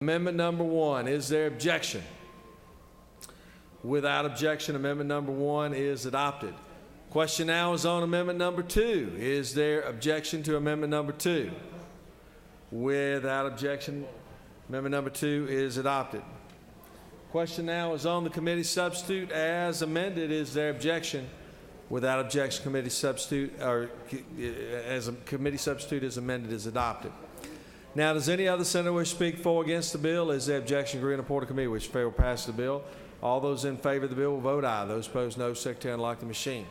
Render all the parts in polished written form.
Amendment number 1. Is there objection? Without objection, amendment number 1 is adopted. Question now is on amendment number 2. Is there objection to amendment number 2? Without objection, amendment number 2 is adopted. Question now is on the committee substitute as amended. Is there objection? Without objection, committee substitute, or as a committee substitute as amended, is adopted. Now, does any other senator wish to speak for or against the bill? Is there objection? Agree and report to committee which favor pass the bill. All those in favor of the bill will vote aye. Those opposed, no. Secretary, unlock the machine.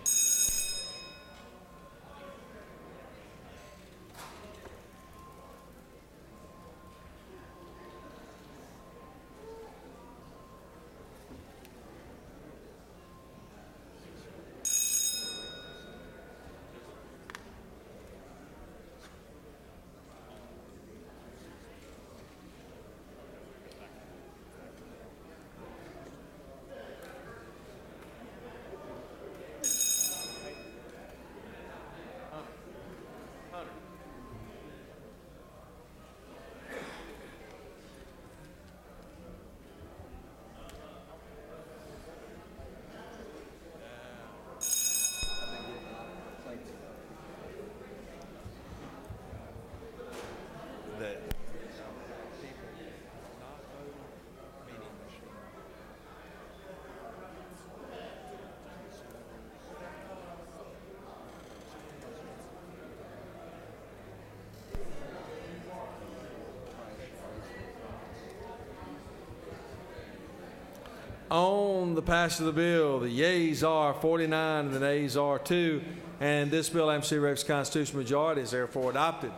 On the passage of the bill, the yeas are 49 and the nays are 2, and this bill, MC Rex constitutional majority, is therefore adopted.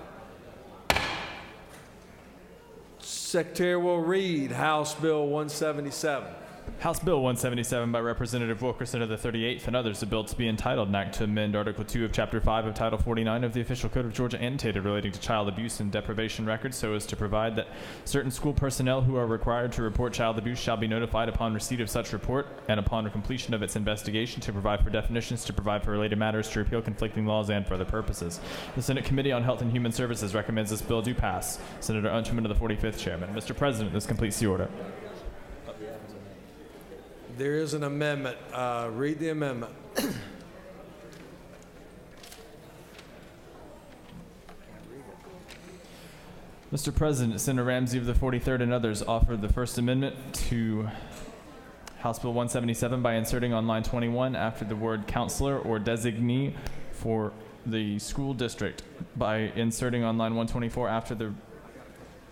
Secretary will read House Bill 177. House Bill 177 by Representative Wilkerson of the 38th and others, a bill to be entitled an act to amend Article 2 of Chapter 5 of Title 49 of the Official Code of Georgia annotated relating to child abuse and deprivation records so as to provide that certain school personnel who are required to report child abuse shall be notified upon receipt of such report and upon completion of its investigation to provide for definitions, to provide for related matters, to repeal conflicting laws, and for other purposes. The Senate Committee on Health and Human Services recommends this bill do pass. Senator Unterman of the 45th Chairman. Mr. President, this completes the order. There is an amendment. Read the amendment. Mr. President, Senator Ramsey of the 43rd and others offered the First Amendment to House Bill 177 by inserting on line 21 after the word counselor or designee for the school district, by inserting on line 124 after the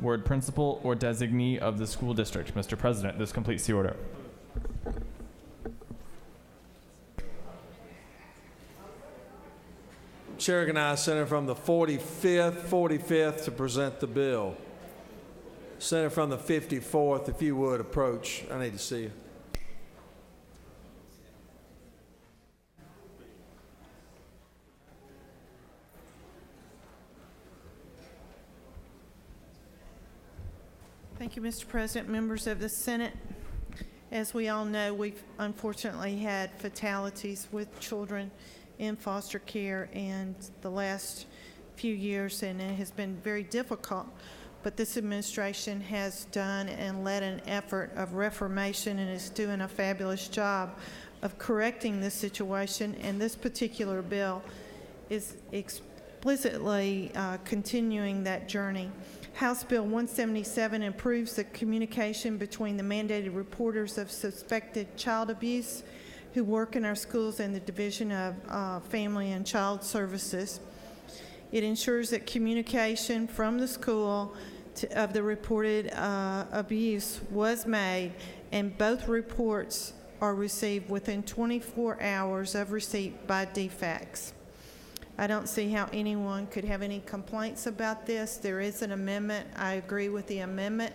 word principal or designee of the school district. Mr. President, this completes the order. Chair recognizes Senator from the 45th to present the bill. Senator from the 54th, if you would approach. I need to see you. Thank you, Mr. President, members of the Senate. As we all know, we've unfortunately had fatalities with children in foster care in the last few years, and it has been very difficult. But this administration has done and led an effort of reformation and is doing a fabulous job of correcting this situation, and this particular bill is explicitly continuing that journey. House Bill 177 improves the communication between the mandated reporters of suspected child abuse who work in our schools and the Division of Family and Child Services. It ensures that communication from the school of the reported abuse was made, and both reports are received within 24 hours of receipt by DFACS. I don't see how anyone could have any complaints about this. There is an amendment. I agree with the amendment.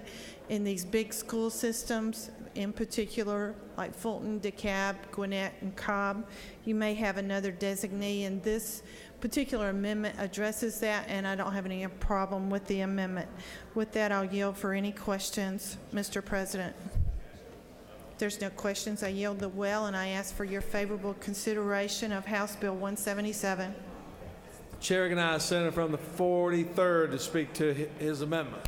In these big school systems, in particular, like Fulton, DeKalb, Gwinnett, and Cobb, you may have another designee, and this particular amendment addresses that, and I don't have any problem with the amendment. With that, I'll yield for any questions, Mr. President. If there's no questions, I yield the well, and I ask for your favorable consideration of House Bill 177. Chair recognizes Senator from the 43rd to speak to his amendment.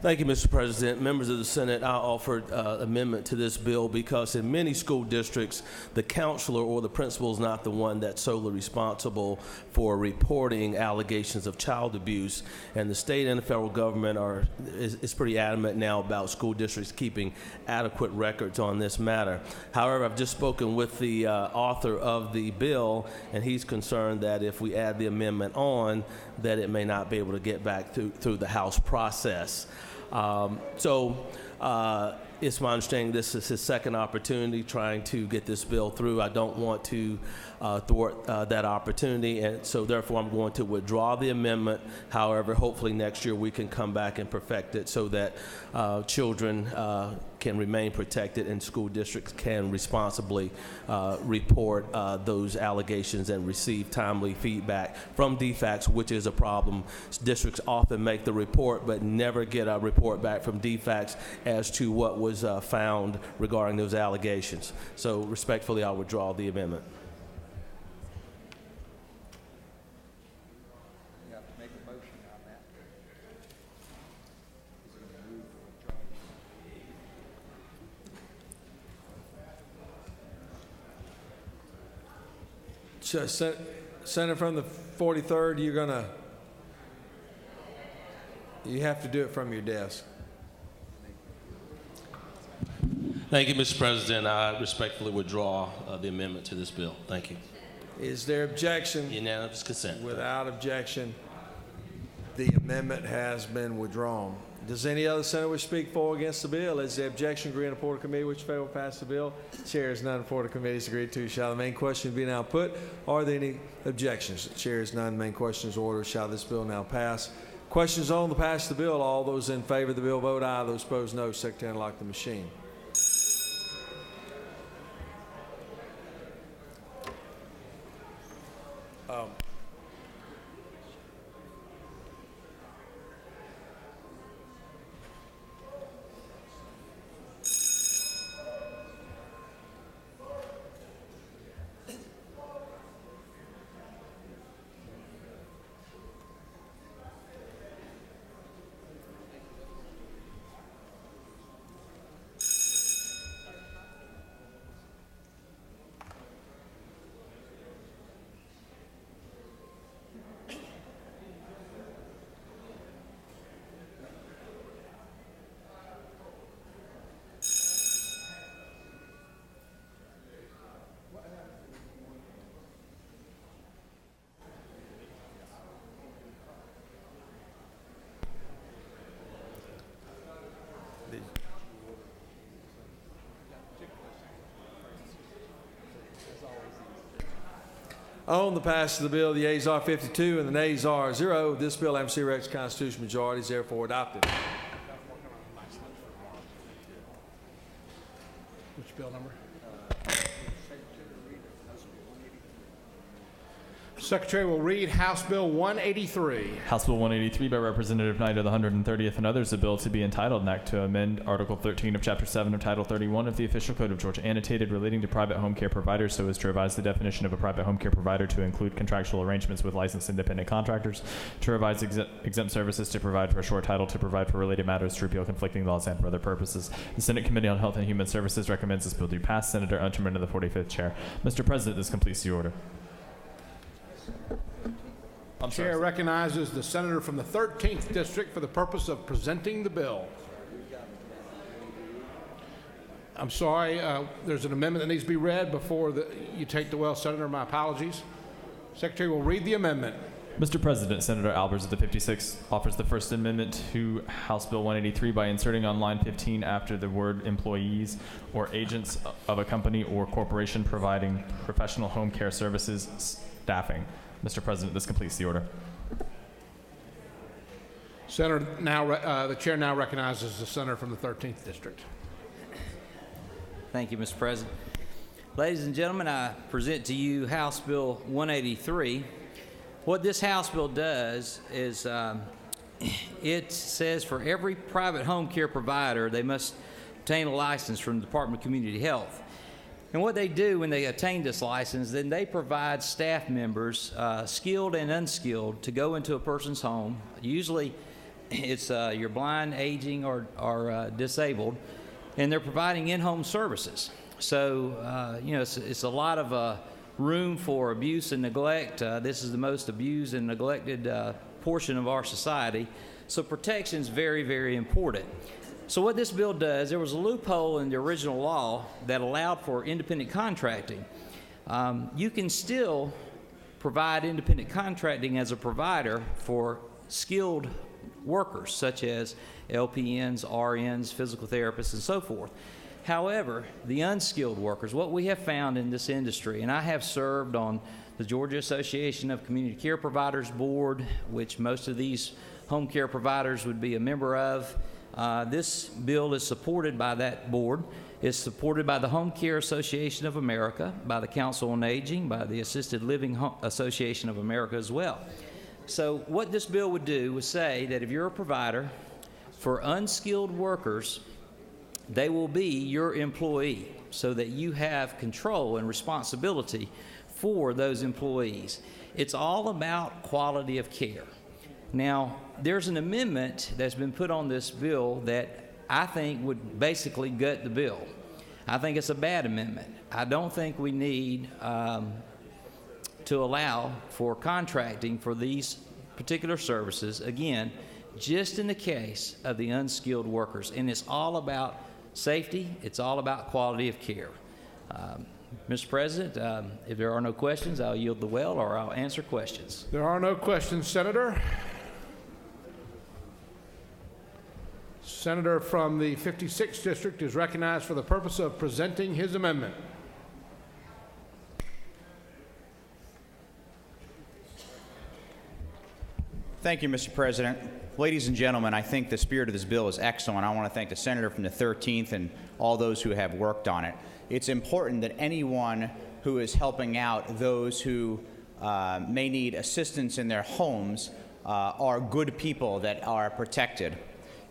Thank you, Mr. President. Members of the Senate, I offered amendment to this bill because in many school districts, the counselor or the principal is not the one that's solely responsible for reporting allegations of child abuse, and the state and the federal government is pretty adamant now about school districts keeping adequate records on this matter. However, I've just spoken with the author of the bill, and he's concerned that if we add the amendment on, that it may not be able to get back through the House process. It's my understanding this is his second opportunity trying to get this bill through. I don't want to thwart that opportunity, and so therefore I'm going to withdraw the amendment. However, hopefully next year we can come back and perfect it so that children can remain protected and school districts can responsibly report those allegations and receive timely feedback from DFACS, which is a problem. Districts often make the report but never get a report back from DFACS as to what was found regarding those allegations. So respectfully, I'll withdraw the amendment. Senator from the 43rd, you have to do it from your desk. Thank you, Mr. President. I respectfully withdraw the amendment to this bill. Thank you. Is there objection? Unanimous consent. Without objection, the amendment has been withdrawn. Does any other senator wish to speak for or against the bill? Is the objection agreed in the report of committee which favor pass the bill? Chair is none. Report of committee is agreed to. Shall the main question be now put? Are there any objections? The chair is none. Main question is ordered. Shall this bill now pass? Questions on the pass of the bill. All those in favor of the bill vote aye. Those opposed no. Secretary, unlock the machine. On the passage of the bill, the yeas are 52 and the nays are 0. This bill, having received the constitutional majority, is therefore adopted. Which bill number? Secretary will read House Bill 183. House Bill 183 by Representative Knight of the 130th and others, a bill to be entitled an act to amend Article 13 of Chapter 7 of Title 31 of the Official Code of Georgia, annotated relating to private home care providers so as to revise the definition of a private home care provider to include contractual arrangements with licensed independent contractors, to revise exempt services, to provide for a short title, to provide for related matters, to repeal conflicting laws, and for other purposes. The Senate Committee on Health and Human Services recommends this bill to pass. Senator Unterman of the 45th chair. Mr. President, this completes the order. Chair recognizes the senator from the 13th district for the purpose of presenting the bill. I'm sorry, there's an amendment that needs to be read before you take the well, Senator. My apologies. Secretary will read the amendment. Mr. President, Senator Albers of the 56th offers the First Amendment to House Bill 183 by inserting on line 15 after the word employees or agents of a company or corporation providing professional home care services staffing. Mr. President, this completes the order. Senator, the chair now recognizes the senator from the 13th district. Thank you, Mr. President. Ladies and gentlemen, I present to you House Bill 183. What this House bill does is it says for every private home care provider, they must obtain a license from the Department of Community Health. And what they do when they attain this license, then they provide staff members, skilled and unskilled, to go into a person's home, usually it's you're blind, aging, or disabled, and they're providing in-home services. So, you know, it's a lot of room for abuse and neglect. This is the most abused and neglected portion of our society. So protection is very, very important. So what this bill does, there was a loophole in the original law that allowed for independent contracting. You can still provide independent contracting as a provider for skilled workers, such as LPNs, RNs, physical therapists, and so forth. However, the unskilled workers, what we have found in this industry, and I have served on the Georgia Association of Community Care Providers Board, which most of these home care providers would be a member of. This bill is supported by that board. It's supported by the Home Care Association of America, by the Council on Aging, by the Assisted Living Association of America as well. So what this bill would do was say that if you're a provider for unskilled workers, they will be your employee so that you have control and responsibility for those employees. It's all about quality of care. Now, there's an amendment that's been put on this bill that I think would basically gut the bill. I think it's a bad amendment. I don't think we need to allow for contracting for these particular services, again, just in the case of the unskilled workers. And it's all about safety. It's all about quality of care. Mr. President, if there are no questions, I'll yield the well or I'll answer questions. There are no questions, Senator. Senator from the 56th District is recognized for the purpose of presenting his amendment. Thank you, Mr. President. Ladies and gentlemen, I think the spirit of this bill is excellent. I want to thank the senator from the 13th and all those who have worked on it. It's important that anyone who is helping out those who may need assistance in their homes are good people that are protected.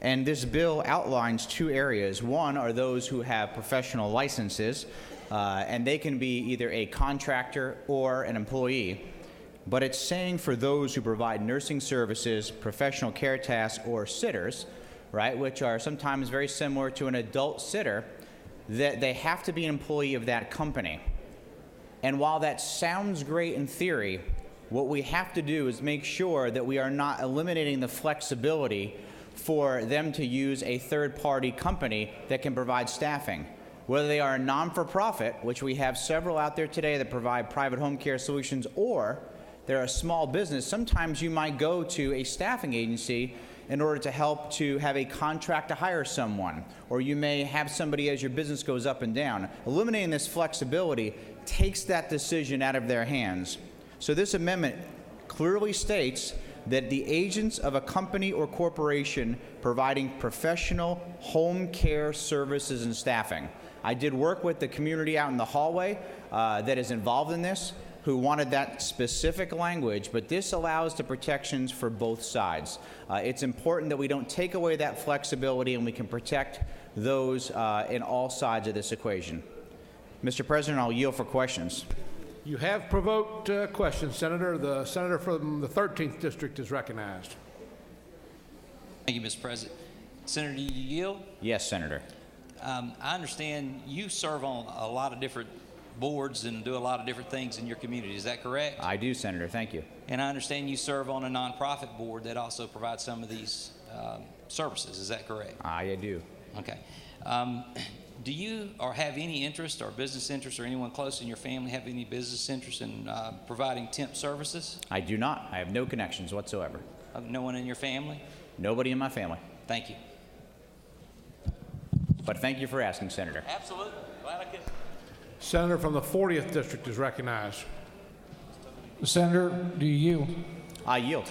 And this bill outlines two areas. One are those who have professional licenses, and they can be either a contractor or an employee. But it's saying for those who provide nursing services, professional care tasks, or sitters, right, which are sometimes very similar to an adult sitter, that they have to be an employee of that company. And while that sounds great in theory, what we have to do is make sure that we are not eliminating the flexibility for them to use a third-party company that can provide staffing. Whether they are a non-for-profit, which we have several out there today that provide private home care solutions, or they're a small business, sometimes you might go to a staffing agency in order to help to have a contract to hire someone, or you may have somebody as your business goes up and down. Eliminating this flexibility takes that decision out of their hands. So this amendment clearly states that the agents of a company or corporation providing professional home care services and staffing. I did work with the community out in the hallway that is involved in this, who wanted that specific language, but this allows the protections for both sides. It's important that we don't take away that flexibility and we can protect those in all sides of this equation. Mr. President, I'll yield for questions. You have provoked questions, Senator. The senator from the 13th District is recognized. Thank you, Mr. President. Senator, do you yield? Yes, Senator. I understand you serve on a lot of different boards and do a lot of different things in your community. Is that correct? I do, Senator. Thank you. And I understand you serve on a nonprofit board that also provides some of these services. Is that correct? I do. Okay. Do you or have any interest or business interest, or anyone close in your family have any business interest in providing temp services? I do not. I have no connections whatsoever. No one in your family? Nobody in my family. Thank you. But thank you for asking, Senator. Absolutely. Glad I could. Senator from the 40th District is recognized. Senator, do you yield? I yield.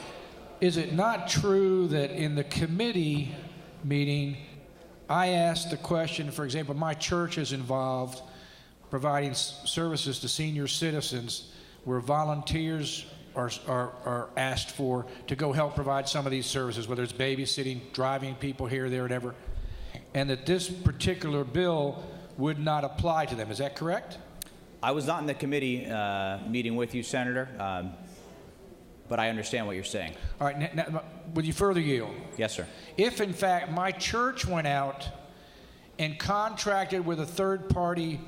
Is it not true that in the committee meeting, I asked the question, for example, my church is involved providing services to senior citizens where volunteers are asked for to go help provide some of these services, whether it's babysitting, driving people here, there, whatever, and that this particular bill would not apply to them. Is that correct? I was not in the committee meeting with you, Senator, but I understand what you're saying. All right, now, would you further yield? Yes, sir. If, in fact, my church went out and contracted with a third-party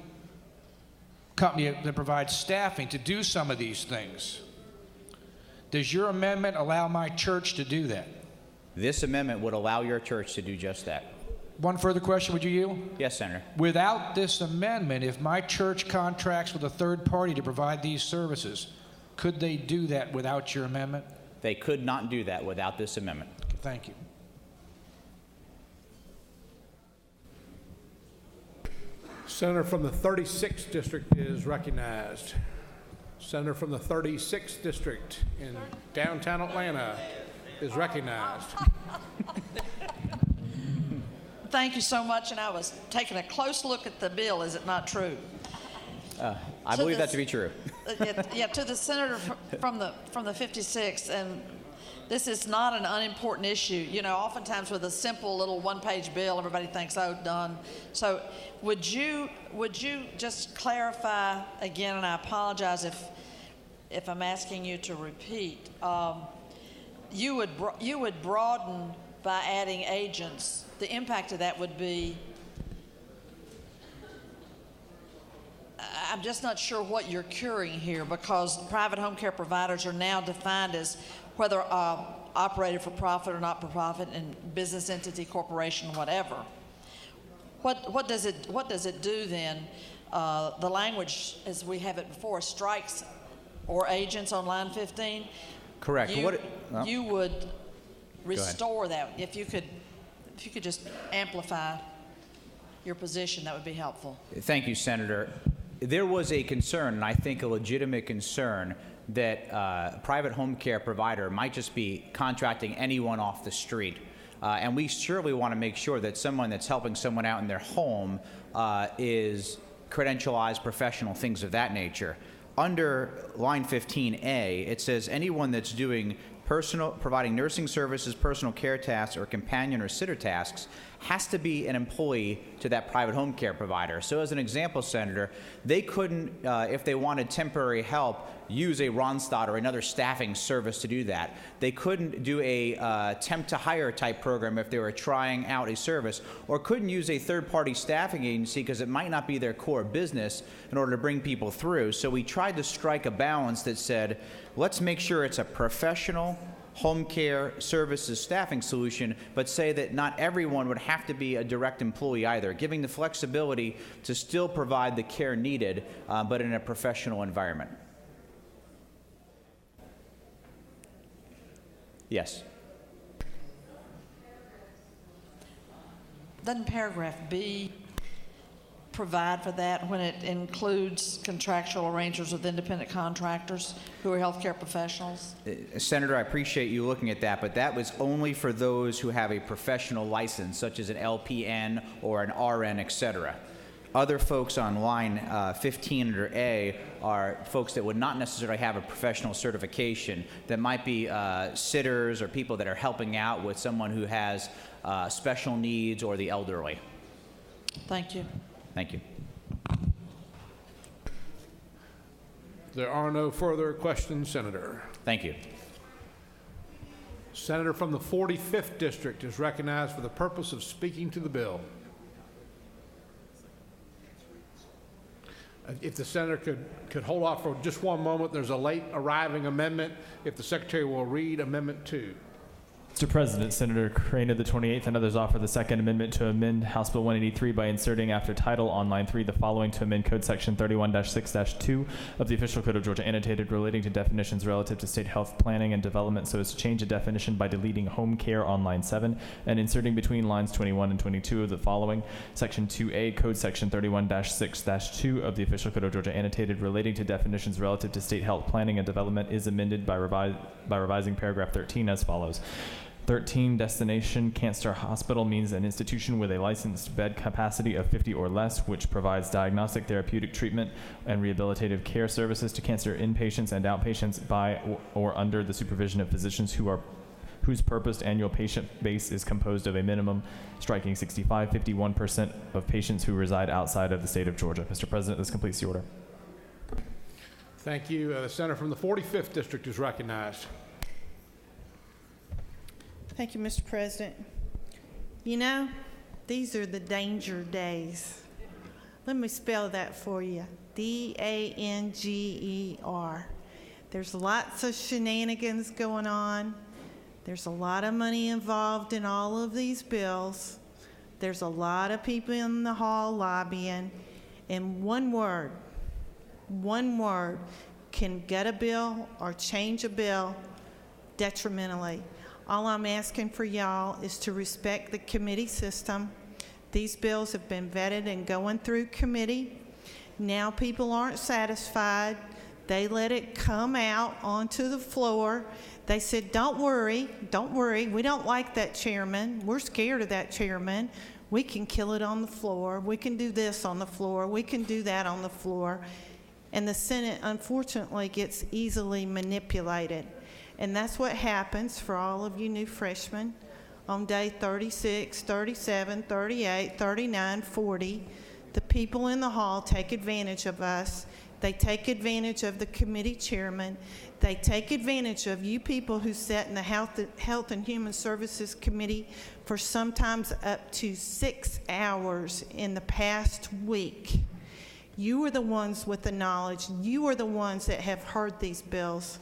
company that provides staffing to do some of these things, does your amendment allow my church to do that? This amendment would allow your church to do just that. One further question, would you yield? Yes, Senator. Without this amendment, if my church contracts with a third party to provide these services, could they do that without your amendment? They could not do that without this amendment. Okay, thank you. Senator from the 36th District is recognized. Senator from the 36th District in downtown Atlanta is recognized. Thank you so much, and I was taking a close look at the bill. Is it not true? I believe that to be true. Yeah, to the senator from the 56th, and this is not an unimportant issue. You know, oftentimes with a simple little one-page bill, everybody thinks, oh, done. So would you just clarify again, and I apologize if I'm asking you to repeat, you would broaden by adding agents. The impact of that would be, I'm just not sure what you're curing here, because private home care providers are now defined as whether operated for profit or not for profit, and business entity, corporation, whatever. What does it do then? The language, as we have it before, strikes or agents on line 15. Correct. You would restore that. If you could just amplify your position, that would be helpful. Thank you, Senator. There was a concern, and I think a legitimate concern, that a private home care provider might just be contracting anyone off the street. And we surely want to make sure that someone that's helping someone out in their home is credentialized, professional, things of that nature. Under line 15A, it says anyone that's doing providing nursing services, personal care tasks, or companion or sitter tasks has to be an employee to that private home care provider. So as an example, Senator, they couldn't, if they wanted temporary help, use a Ronstadt or another staffing service to do that. They couldn't do a temp to hire type program if they were trying out a service, or couldn't use a third-party staffing agency because it might not be their core business in order to bring people through. So we tried to strike a balance that said, let's make sure it's a professional home care services staffing solution, but say that not everyone would have to be a direct employee either, giving the flexibility to still provide the care needed, but in a professional environment. Yes. Doesn't paragraph B provide for that when it includes contractual arrangements with independent contractors who are healthcare professionals? Senator, I appreciate you looking at that, but that was only for those who have a professional license, such as an LPN or an RN, et cetera. Other folks on line 15 under A are folks that would not necessarily have a professional certification, that might be sitters or people that are helping out with someone who has special needs or the elderly. Thank you. Thank you. There are no further questions, Senator. Thank you. Senator from the 45th District is recognized for the purpose of speaking to the bill. If the senator could hold off for just one moment, there's a late arriving amendment. If the secretary will read Amendment 2. Mr. President, Senator Crane of the 28th and others offer the Second Amendment to amend House Bill 183 by inserting after title on line 3 the following: to amend Code Section 31-6-2 of the Official Code of Georgia annotated relating to definitions relative to state health planning and development so as to change a definition by deleting home care on line 7 and inserting between lines 21 and 22 of the following: Section 2A, Code Section 31-6-2 of the Official Code of Georgia annotated relating to definitions relative to state health planning and development is amended by revising paragraph 13 as follows. 13, destination Cancer Hospital means an institution with a licensed bed capacity of 50 or less, which provides diagnostic, therapeutic treatment, and rehabilitative care services to cancer inpatients and outpatients by or under the supervision of physicians whose purposed annual patient base is composed of a minimum striking 51% of patients who reside outside of the state of Georgia. Mr. President, this completes the order. Thank you. The senator from the 45th District is recognized. Thank you, Mr. President. You know, these are the danger days. Let me spell that for you. D-A-N-G-E-R. There's lots of shenanigans going on. There's a lot of money involved in all of these bills. There's a lot of people in the hall lobbying. And one word can gut a bill or change a bill detrimentally. All I'm asking for y'all is to respect the committee system. These bills have been vetted and going through committee. Now people aren't satisfied. They let it come out onto the floor. They said, don't worry, we don't like that chairman. We're scared of that chairman. We can kill it on the floor. We can do this on the floor. We can do that on the floor. And the Senate, unfortunately, gets easily manipulated. And that's what happens for all of you new freshmen on day 36, 37, 38, 39, 40. The people in the hall take advantage of us. They take advantage of the committee chairman. They take advantage of you people who sat in the Health and Human Services Committee for sometimes up to 6 hours in the past week. You are the ones with the knowledge. You are the ones that have heard these bills.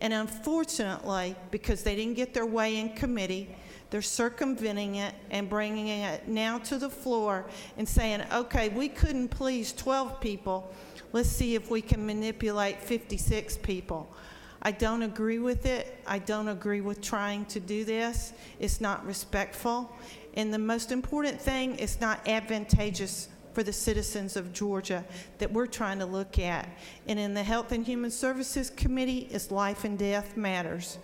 And unfortunately, because they didn't get their way in committee, they're circumventing it and bringing it now to the floor and saying, okay, we couldn't please 12 people. Let's see if we can manipulate 56 people. I don't agree with it. I don't agree with trying to do this. It's not respectful. And the most important thing, it's not advantageous for the citizens of Georgia that we're trying to look at. And in the Health and Human Services Committee, it's life and death matters.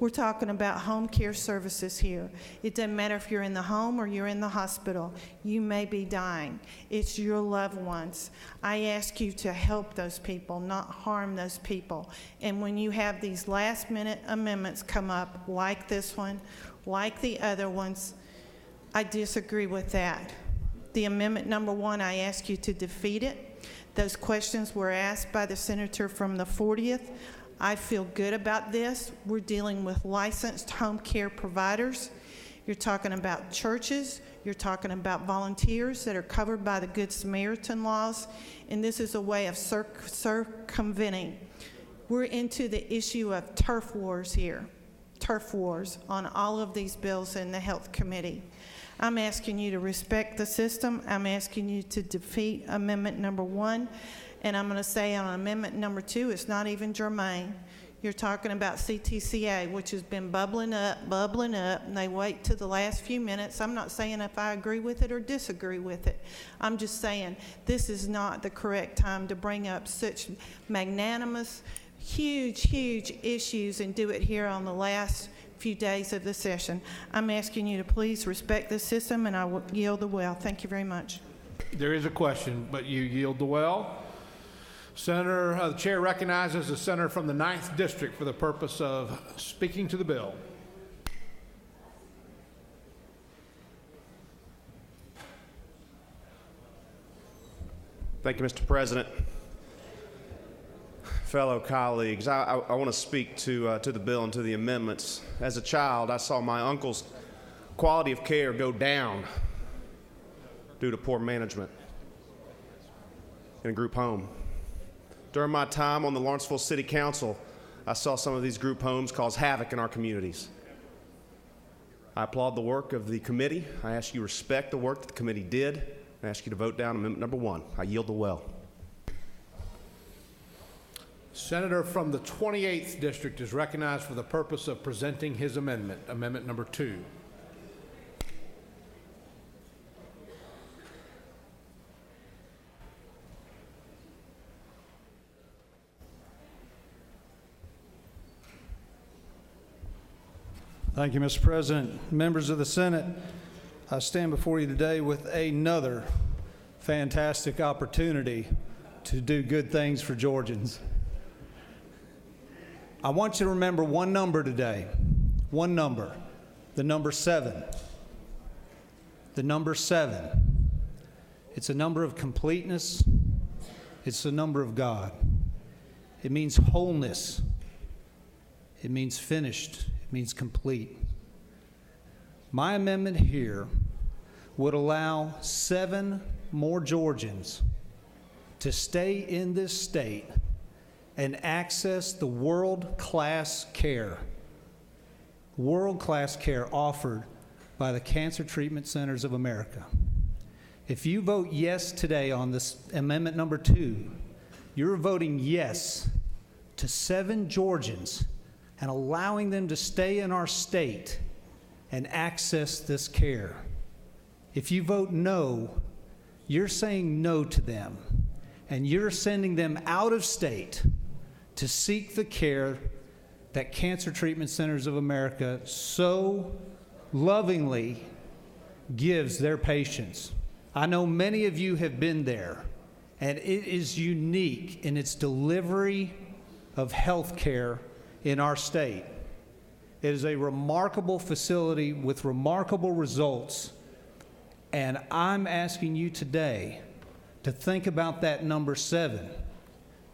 We're talking about home care services here. It doesn't matter if you're in the home or you're in the hospital. You may be dying. It's your loved ones. I ask you to help those people, not harm those people. And when you have these last-minute amendments come up, like this one, like the other ones, I disagree with that. The amendment number 1, I ask you to defeat it. Those questions were asked by the senator from the 40th. I feel good about this. We're dealing with licensed home care providers. You're talking about churches. You're talking about volunteers that are covered by the Good Samaritan laws. And this is a way of circumventing. We're into the issue of turf wars here. Turf wars on all of these bills in the Health Committee. I'm asking you to respect the system. I'm asking you to defeat amendment number 1. And I'm going to say on amendment number 2, it's not even germane. You're talking about CTCA, which has been bubbling up, and they wait to the last few minutes. I'm not saying if I agree with it or disagree with it. I'm just saying this is not the correct time to bring up such magnanimous, huge issues and do it here on the last few days of the session. I'm asking you to please respect the system, and I will yield the well. Thank you very much. There is a question, but you yield the well. Senator, the chair recognizes the senator from the 9th District for the purpose of speaking to the bill. Thank you, Mr. President. Fellow colleagues, I want to speak to the bill and to the amendments. As a child, I saw my uncle's quality of care go down due to poor management in a group home. During my time on the Lawrenceville City Council, I saw some of these group homes cause havoc in our communities. I applaud the work of the committee. I ask you to respect the work that the committee did. I ask you to vote down amendment number 1. I yield the well. Senator from the 28th District is recognized for the purpose of presenting his amendment, amendment number 2. Thank you, Mr. President. Members of the Senate, I stand before you today with another fantastic opportunity to do good things for Georgians. I want you to remember one number today, one number, the number 7. The number 7. It's a number of completeness. It's a number of God. It means wholeness. It means finished. It means complete. My amendment here would allow 7 more Georgians to stay in this state and access the world-class care offered by the Cancer Treatment Centers of America. If you vote yes today on this amendment number 2, you're voting yes to 7 Georgians and allowing them to stay in our state and access this care. If you vote no, you're saying no to them, and you're sending them out of state to seek the care that Cancer Treatment Centers of America so lovingly gives their patients. I know many of you have been there, and it is unique in its delivery of health care in our state. It is a remarkable facility with remarkable results, and I'm asking you today to think about that number 7,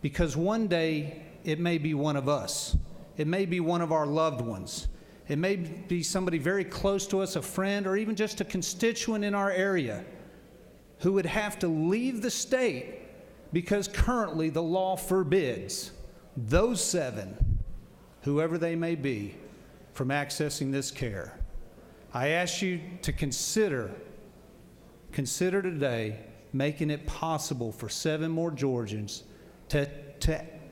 because one day it may be one of us. It may be one of our loved ones. It may be somebody very close to us, a friend, or even just a constituent in our area who would have to leave the state because currently the law forbids those 7, whoever they may be, from accessing this care. I ask you to consider today making it possible for 7 more Georgians to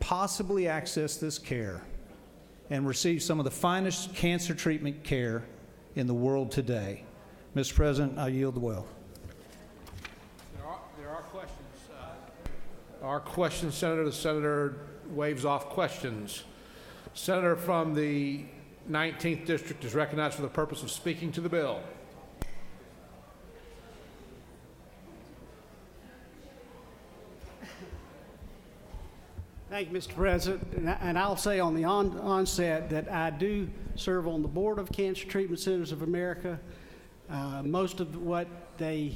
possibly access this care and receive some of the finest cancer treatment care in the world today. Mr. President, I yield the will. There are questions. Our questions, Senator. The senator waves off questions. Senator from the 19th District is recognized for the purpose of speaking to the bill. Thank you, Mr. President. And I'll say on the onset that I do serve on the board of Cancer Treatment Centers of America. Most of what they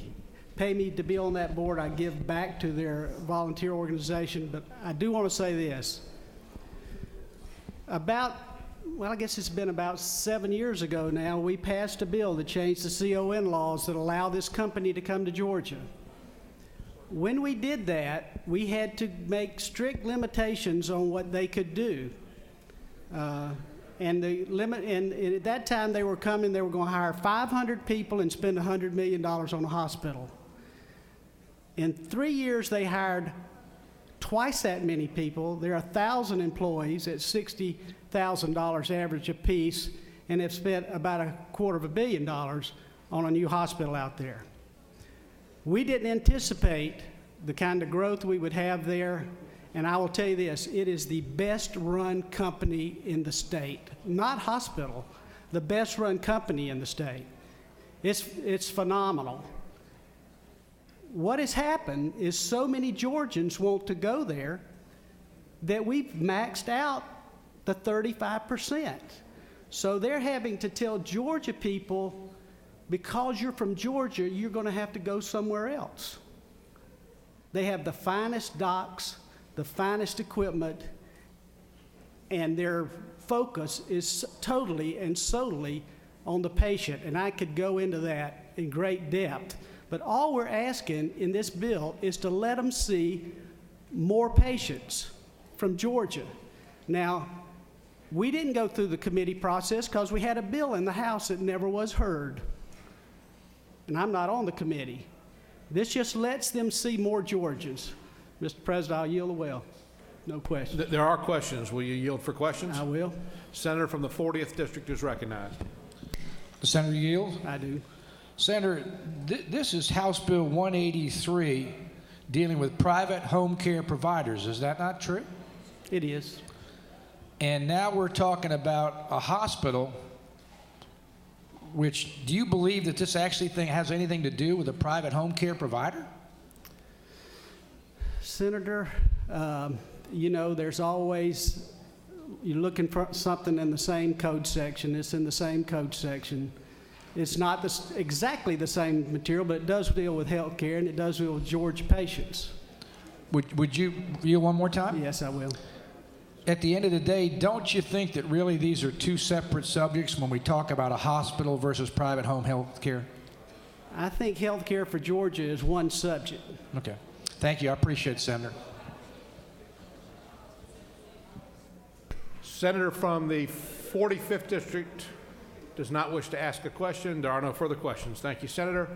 pay me to be on that board, I give back to their volunteer organization. But I do want to say this. I guess it's been about 7 years ago now, we passed a bill that changed the CON laws that allow this company to come to Georgia. When we did that, we had to make strict limitations on what they could do. And at that time they were going to hire 500 people and spend $100 million on a hospital. In 3 years, they hired twice that many people. There are 1,000 employees at $60,000 average apiece, and have spent about $250 million on a new hospital out there. We didn't anticipate the kind of growth we would have there, and I will tell you this, it is the best run company in the state. Not hospital, the best run company in the state. It's phenomenal. What has happened is so many Georgians want to go there that we've maxed out the 35%. So they're having to tell Georgia people, because you're from Georgia, you're going to have to go somewhere else. They have the finest docs, the finest equipment, and their focus is totally and solely on the patient. And I could go into that in great depth. But all we're asking in this bill is to let them see more patients from Georgia. Now, we didn't go through the committee process because we had a bill in the House that never was heard. And I'm not on the committee. This just lets them see more Georgians. Mr. President, I'll yield the will. No questions. There are questions. Will you yield for questions? I will. Senator from the 40th District is recognized. The senator yield? I do. Senator, this is House Bill 183 dealing with private home care providers. Is that not true? It is. And now we're talking about a hospital, which, do you believe that this actually has anything to do with a private home care provider? Senator, you know, there's always, you're looking for something in the same code section. It's in the same code section. It's not exactly the same material, but it does deal with health care, and it does deal with Georgia patients. Would you yield one more time? Yes, I will. at the end of the day, don't you think that really these are two separate subjects when we talk about a hospital versus private home health care? I think health care for Georgia is one subject. Okay. Thank you. I appreciate it, Senator. Senator from the 45th District does not wish to ask a question. There are no further questions. Thank you, Senator.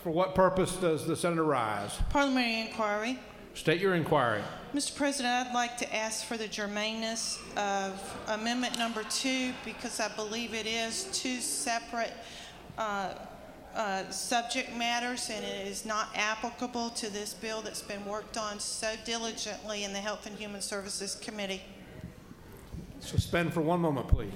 For what purpose does the senator rise? Parliamentary inquiry. State your inquiry. Mr. President, I'd like to ask for the germaneness of amendment number 2 because I believe it is two separate subject matters and it is not applicable to this bill that's been worked on so diligently in the Health and Human Services Committee. Suspend for one moment, please.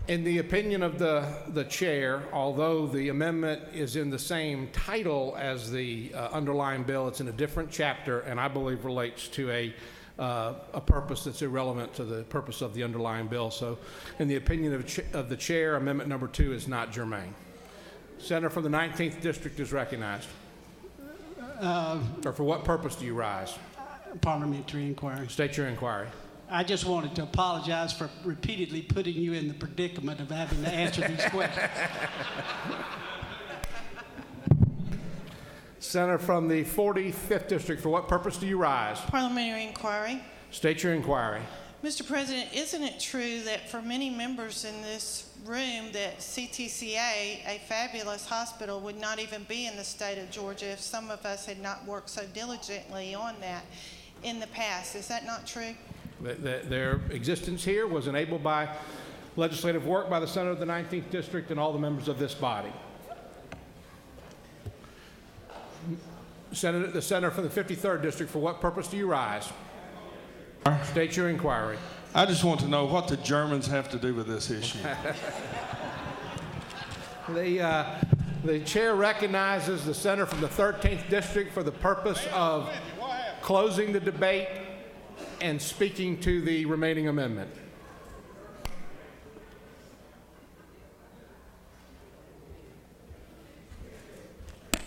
In the opinion of the chair, although the amendment is in the same title as the underlying bill, it's in a different chapter and I believe relates to a purpose that's irrelevant to the purpose of the underlying bill. So in the opinion of the chair, amendment number 2 is not germane. Senator from the 19th District is recognized. Or for what purpose do you rise? Parliamentary inquiry. State your inquiry. I just wanted to apologize for repeatedly putting you in the predicament of having to answer these questions. Senator from the 45th District, for what purpose do you rise? Parliamentary inquiry. State your inquiry. Mr. President, isn't it true that for many members in this room that CTCA, a fabulous hospital, would not even be in the state of Georgia if some of us had not worked so diligently on that in the past? Is that not true? Their existence here was enabled by legislative work by the Senator of the 19th District and all the members of this body. The Senator from the 53rd District, for what purpose do you rise? State your inquiry. I just want to know what the Germans have to do with this issue. The chair recognizes the Senator from the 13th District for the purpose of closing the debate and speaking to the remaining amendment.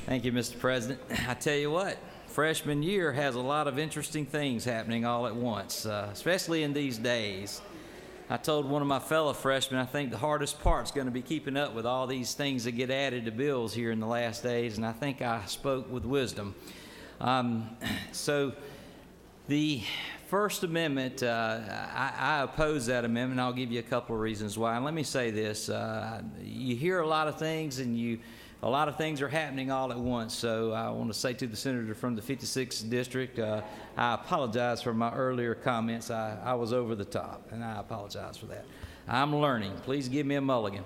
Thank you, Mr. President. I tell you what, freshman year has a lot of interesting things happening all at once, especially in these days. I told one of my fellow freshmen, I think the hardest part's going to be keeping up with all these things that get added to bills here in the last days, and I think I spoke with wisdom. So the First Amendment, I oppose that amendment. I'll give you a couple of reasons why. And let me say this. You hear a lot of things, and a lot of things are happening all at once. So I want to say to the senator from the 56th district, I apologize for my earlier comments. I was over the top, and I apologize for that. I'm learning. Please give me a mulligan.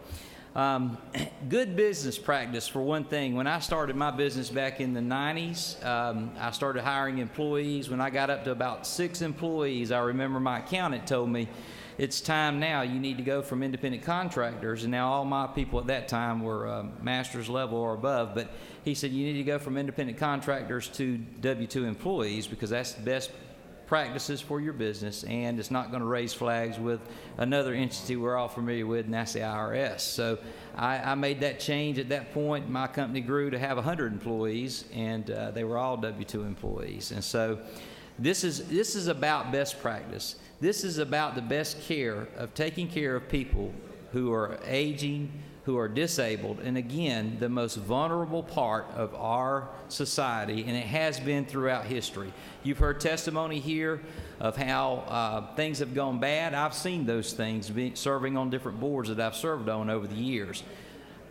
Good business practice, for one thing. When I started my business back in the 90s, I started hiring employees. When I got up to about 6 employees, I remember my accountant told me, it's time now, you need to go from independent contractors, and now all my people at that time were master's level or above, but he said you need to go from independent contractors to W-2 employees because that's the best practices for your business, and it's not going to raise flags with another entity we're all familiar with, and that's the IRS. So I made that change at that point. My company grew to have 100 employees, and they were all W-2 employees. And so this is about best practice. This is about the best care of taking care of people who are aging, who are disabled, and again, the most vulnerable part of our society, and it has been throughout history. You've heard testimony here of how things have gone bad. I've seen those things serving on different boards that I've served on over the years.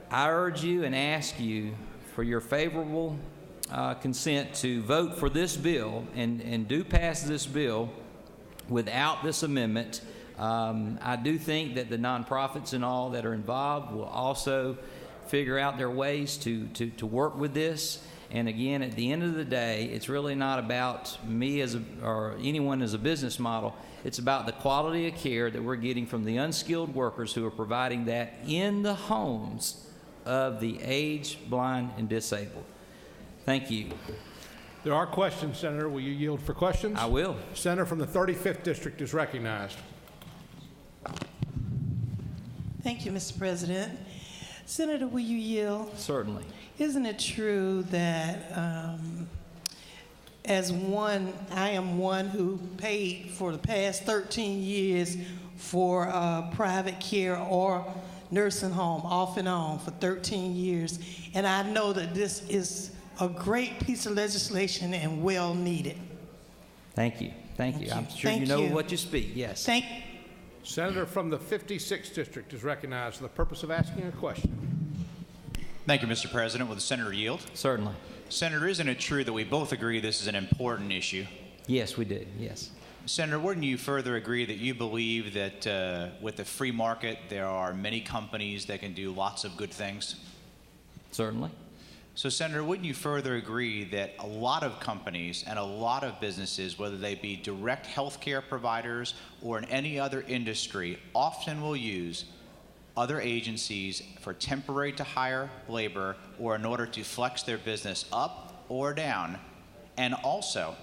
I urge you and ask you for your favorable consent to vote for this bill and do pass this bill without this amendment. I do think that the nonprofits and all that are involved will also figure out their ways to work with this. And again, at the end of the day, it's really not about me or anyone as a business model. It's about the quality of care that we're getting from the unskilled workers who are providing that in the homes of the aged, blind, and disabled. Thank you. There are questions, Senator. Will you yield for questions? I will. Senator from the 35th District is recognized. Thank you, Mr. President. Senator, will you yield? Certainly. Isn't it true that I am one who paid for the past 13 years for private care or nursing home off and on for 13 years, and I know that this is a great piece of legislation and well needed. Thank you. Thank you. I'm sure you know what you speak. Yes. Thank you. Senator from the 56th District is recognized for the purpose of asking a question. Thank you, Mr. President. Will the senator yield? Certainly. Senator, isn't it true that we both agree this is an important issue? Yes, we do. Yes. Senator, wouldn't you further agree that you believe that with the free market, there are many companies that can do lots of good things? Certainly. So, Senator, wouldn't you further agree that a lot of companies and a lot of businesses, whether they be direct healthcare providers or in any other industry, often will use other agencies for temporary to hire labor or in order to flex their business up or down, and also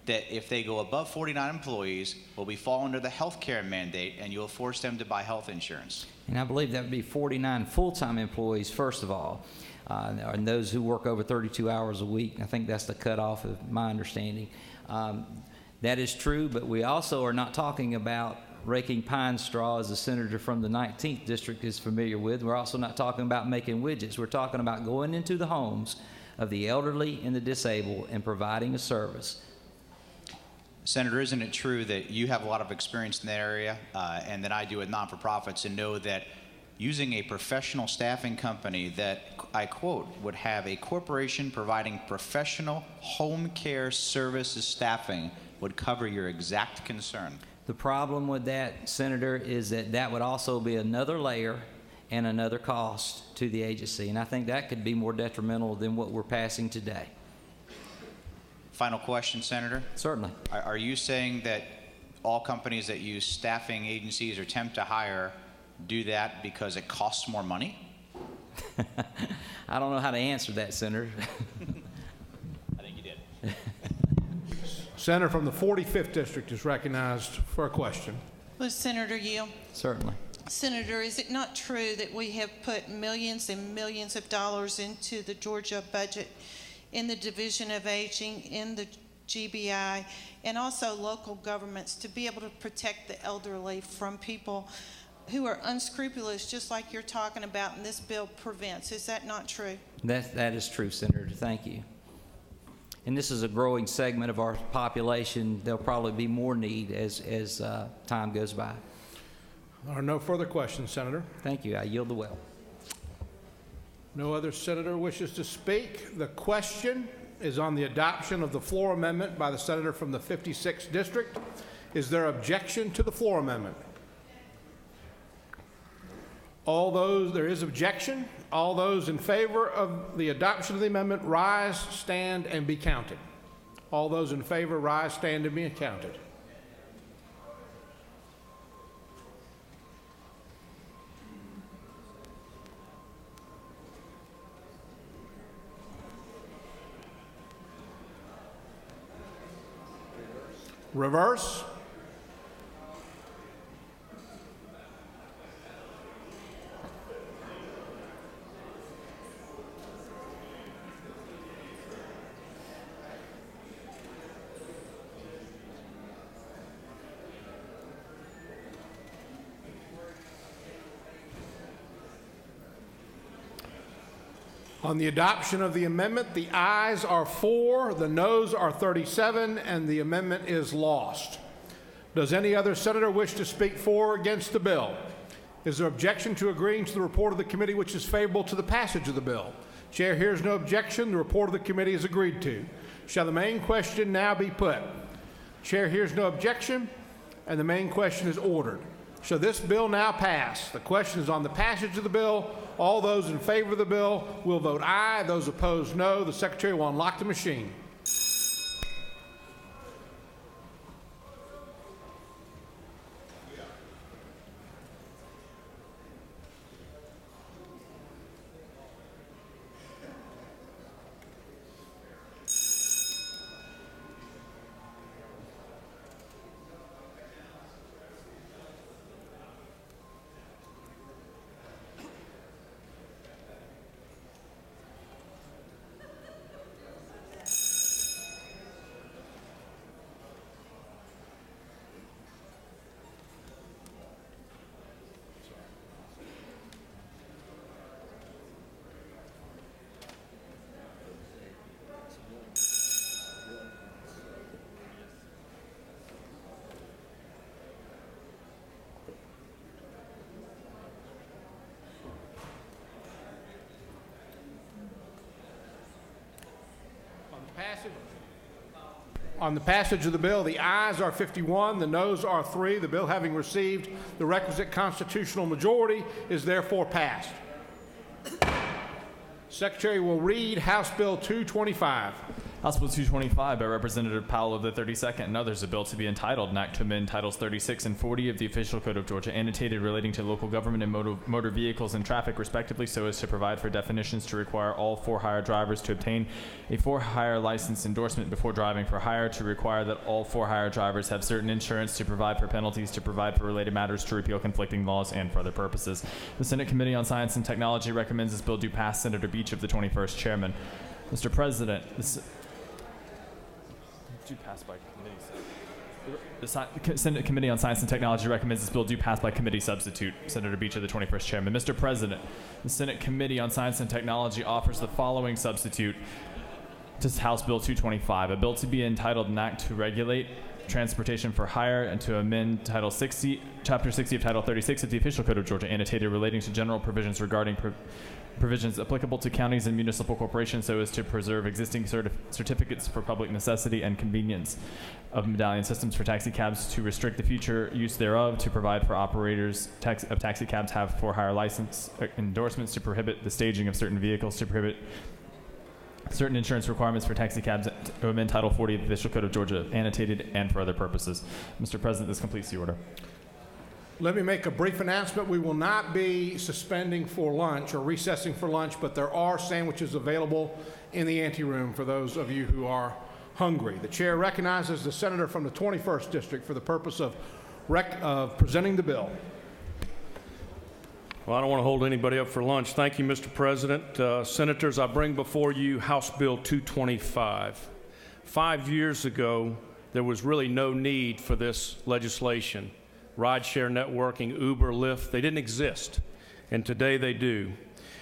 that if they go above 49 employees, will be fall under the healthcare mandate and you'll force them to buy health insurance? And I believe that would be 49 full-time employees, first of all. And those who work over 32 hours a week. I think that's the cutoff of my understanding. That is true, but we also are not talking about raking pine straw, as the senator from the 19th district is familiar with. We're also not talking about making widgets. We're talking about going into the homes of the elderly and the disabled and providing a service. Senator, isn't it true that you have a lot of experience in that area and that I do with non-for-profits, and know that using a professional staffing company that, I quote, would have a corporation providing professional home care services staffing would cover your exact concern? The problem with that, Senator, is that that would also be another layer and another cost to the agency, and I think that could be more detrimental than what we're passing today. Final question, Senator. Certainly. Are you saying that all companies that use staffing agencies or temp to hire do that because it costs more money? I don't know how to answer that, Senator. I think you did. Senator from the 45th District is recognized for a question. Will Senator yield? Certainly. Senator, is it not true that we have put millions and millions of dollars into the Georgia budget in the Division of Aging, in the GBI, and also local governments to be able to protect the elderly from people who are unscrupulous, just like you're talking about, and this bill prevents. Is that not true? That is true, Senator. Thank you. And this is a growing segment of our population. There'll probably be more need as time goes by. There are no further questions, Senator. Thank you. I yield the well. No other senator wishes to speak. The question is on the adoption of the floor amendment by the senator from the 56th district. Is there objection to the floor amendment? There is objection. All those in favor of the adoption of the amendment, rise, stand, and be counted. All those in favor, rise, stand, and be counted. Reverse. On the adoption of the amendment, the ayes are 4, the noes are 37, and the amendment is lost. Does any other senator wish to speak for or against the bill? Is there objection to agreeing to the report of the committee which is favorable to the passage of the bill? Chair hears no objection. The report of the committee is agreed to. Shall the main question now be put? Chair hears no objection, and the main question is ordered. Shall this bill now pass? The question is on the passage of the bill. All those in favor of the bill will vote aye. Those opposed, no. The secretary will unlock the machine. On the passage of the bill, the ayes are 51, the noes are 3. The bill, having received the requisite constitutional majority, is therefore passed. Secretary will read House Bill 225. House Bill 225 by Representative Powell of the 32nd and others, a bill to be entitled, an act to amend Titles 36 and 40 of the Official Code of Georgia, annotated relating to local government and motor vehicles and traffic, respectively, so as to provide for definitions to require all for-hire drivers to obtain a for-hire license endorsement before driving for hire, to require that all for-hire drivers have certain insurance, to provide for penalties, to provide for related matters, to repeal conflicting laws, and for other purposes. The Senate Committee on Science and Technology recommends this bill do pass. Senator Beach of the 21st Chairman. Mr. President, do pass by committee. The Senate Committee on Science and Technology recommends this bill do pass by committee substitute. Senator Beach of the 21st Chairman. Mr. President, the Senate Committee on Science and Technology offers the following substitute to House Bill 225, a bill to be entitled an act to regulate transportation for hire and to amend Title 60, Chapter 60 of Title 36 of the Official Code of Georgia, annotated relating to general provisions regarding provisions applicable to counties and municipal corporations so as to preserve existing certificates for public necessity and convenience of medallion systems for taxi cabs, to restrict the future use thereof, to provide for operators of taxi cabs have for-hire license endorsements, to prohibit the staging of certain vehicles, to prohibit certain insurance requirements for taxi cabs, to amend Title 40 of the Official Code of Georgia, annotated, and for other purposes. Mr. President, this completes the order. Let me make a brief announcement. We will not be suspending for lunch or recessing for lunch, but there are sandwiches available in the anteroom for those of you who are hungry. The chair recognizes the senator from the 21st district for the purpose of presenting the bill. Well, I don't want to hold anybody up for lunch. Thank you, Mr. President. Senators, I bring before you House Bill 225. 5 years ago, there was really no need for this legislation. Rideshare networking, Uber, Lyft, they didn't exist, and today they do.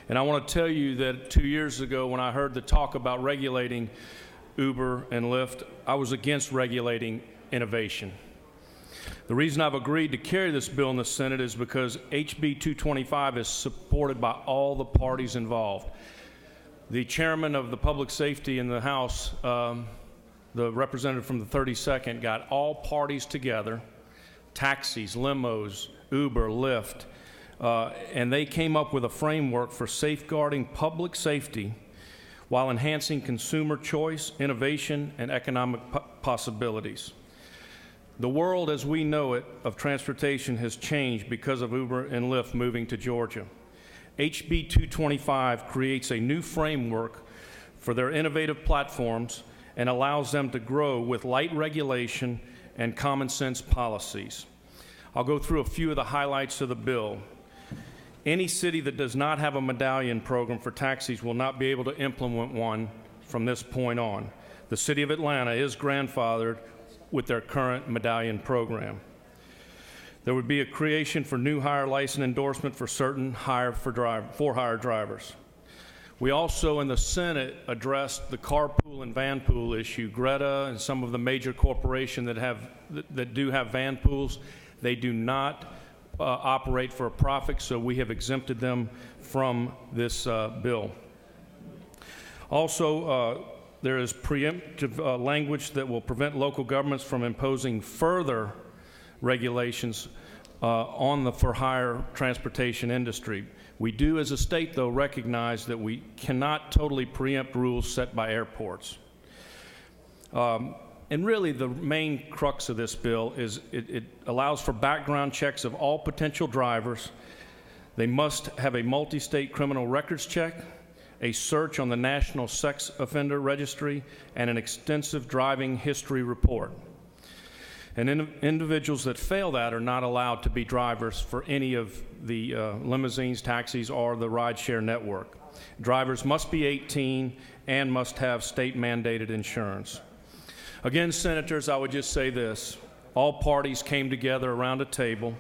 And I want to tell you that 2 years ago, when I heard the talk about regulating Uber and Lyft, I was against regulating innovation. The reason I've agreed to carry this bill in the Senate is because HB 225 is supported by all the parties involved. The chairman of the Public Safety in the House, the representative from the 32nd, got all parties together, taxis, limos, Uber, Lyft, and they came up with a framework for safeguarding public safety while enhancing consumer choice, innovation, and economic possibilities. The world as we know it of transportation has changed because of Uber and Lyft moving to Georgia. HB 225 creates a new framework for their innovative platforms and allows them to grow with light regulation and common sense policies. I'll go through a few of the highlights of the bill. Any city that does not have a medallion program for taxis will not be able to implement one from this point on. The city of Atlanta is grandfathered with their current medallion program. There would be a creation for new hire license endorsement for certain for-hire drivers. We also in the Senate addressed the carpool and van pool issue. Greta and some of the major corporations that do have van pools, they do not operate for a profit, so we have exempted them from this bill. Also, there is preemptive language that will prevent local governments from imposing further regulations on the for-hire transportation industry. We do, as a state, though, recognize that we cannot totally preempt rules set by airports. And really, the main crux of this bill is it allows for background checks of all potential drivers. They must have a multi-state criminal records check, a search on the National Sex Offender Registry, and an extensive driving history report. And individuals that fail that are not allowed to be drivers for any of the limousines, taxis, or the rideshare network. Drivers must be 18 and must have state-mandated insurance. Again, Senators, I would just say this. All parties came together around a table.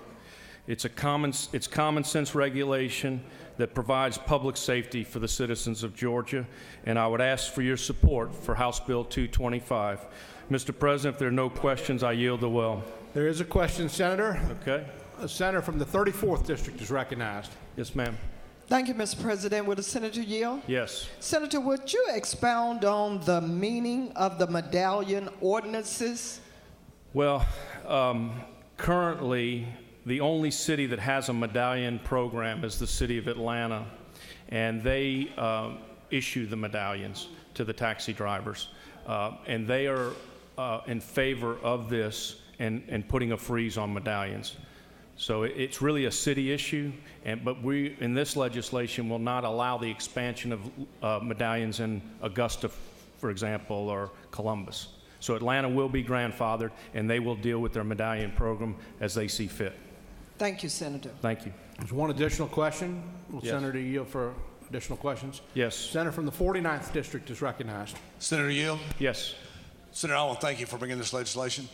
It's common sense regulation that provides public safety for the citizens of Georgia, and I would ask for your support for House Bill 225. Mr. President, if there are no questions, I yield the will. There is a question, Senator. Okay. A senator from the 34th District is recognized. Yes, ma'am. Thank you, Mr. President. Would the senator yield? Yes. Senator, would you expound on the meaning of the medallion ordinances? Well, currently, the only city that has a medallion program is the city of Atlanta, and they issue the medallions to the taxi drivers, and they are in favor of this and putting a freeze on medallions. So it's really a city issue, but we, in this legislation, will not allow the expansion of medallions in Augusta, for example, or Columbus. So Atlanta will be grandfathered, and they will deal with their medallion program as they see fit. Thank you, Senator. Thank you. There's one additional question. Will Yes. Senator yield for additional questions? Yes. Senator from the 49th District is recognized. Senator Yield? Yes. Senator, I want to thank you for bringing this legislation.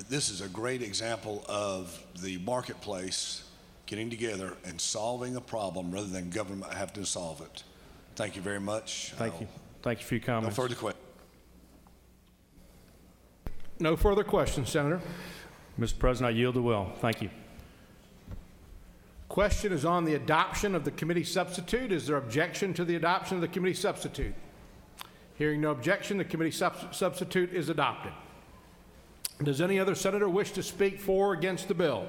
This is a great example of the marketplace getting together and solving a problem rather than government having to solve it. Thank you very much. Thank you. Thank you for your comments. No further questions. No further questions, Senator. Mr. President, I yield the will. Thank you. Question is on the adoption of the committee substitute. Is there objection to the adoption of the committee substitute? Hearing no objection, the committee substitute is adopted. Does any other senator wish to speak for or against the bill?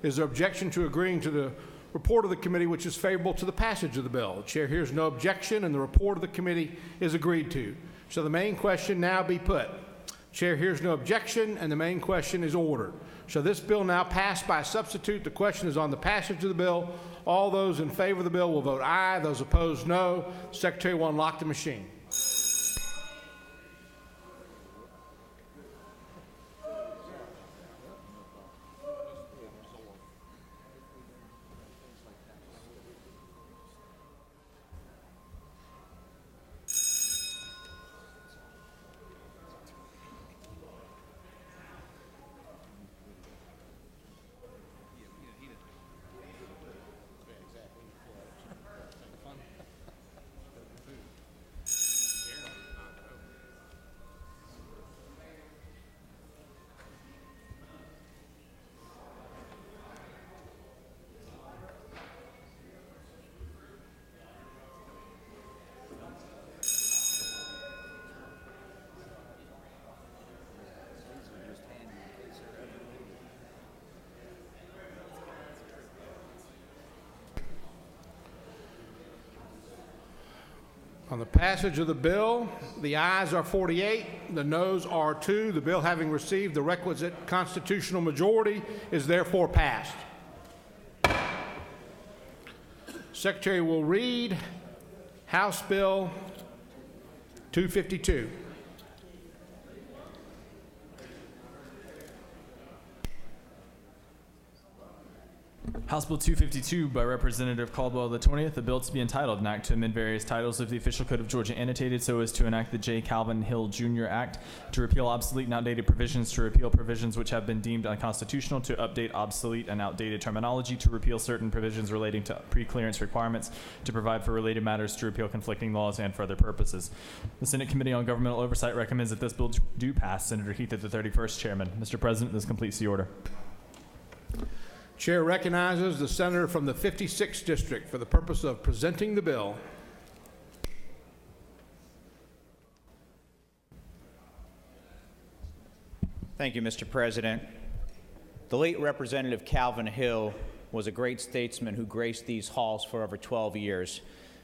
Is there objection to agreeing to the report of the committee which is favorable to the passage of the bill? The chair hears no objection and the report of the committee is agreed to. Shall the main question now be put? Chair hears no objection and the main question is ordered. Shall this bill now pass by substitute? The question is on the passage of the bill. All those in favor of the bill will vote aye. Those opposed, no. The Secretary will unlock the machine. On the passage of the bill, the ayes are 48, the noes are 2. The bill, having received the requisite constitutional majority, is therefore passed. Secretary will read House Bill 252. House Bill 252 by Representative Caldwell the 20th, the bill to be entitled, an act to amend various titles of the Official Code of Georgia annotated so as to enact the J. Calvin Hill Jr. Act, to repeal obsolete and outdated provisions, to repeal provisions which have been deemed unconstitutional, to update obsolete and outdated terminology, to repeal certain provisions relating to pre-clearance requirements, to provide for related matters, to repeal conflicting laws, and for other purposes. The Senate Committee on Governmental Oversight recommends that this bill do pass. Senator Heath is the 31st chairman. Mr. President, this completes the order. Chair recognizes the senator from the 56th District for the purpose of presenting the bill. Thank you, Mr. President. The late Representative Calvin Hill was a great statesman who graced these halls for over 12 years.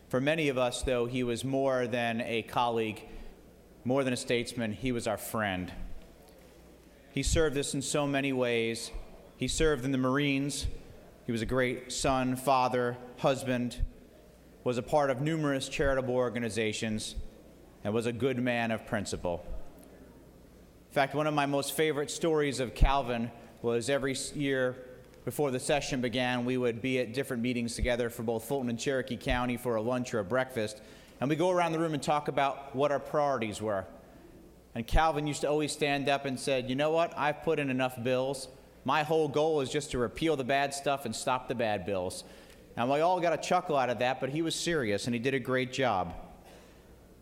For many of us, though, he was more than a colleague, more than a statesman. He was our friend. He served us in so many ways. He served in the Marines. He was a great son, father, husband, was a part of numerous charitable organizations, and was a good man of principle. In fact, one of my most favorite stories of Calvin was every year before the session began, we would be at different meetings together for both Fulton and Cherokee County for a lunch or a breakfast, and we go around the room and talk about what our priorities were. And Calvin used to always stand up and said, "You know what? I've put in enough bills. My whole goal is just to repeal the bad stuff and stop the bad bills." And we all got a chuckle out of that, but he was serious and he did a great job.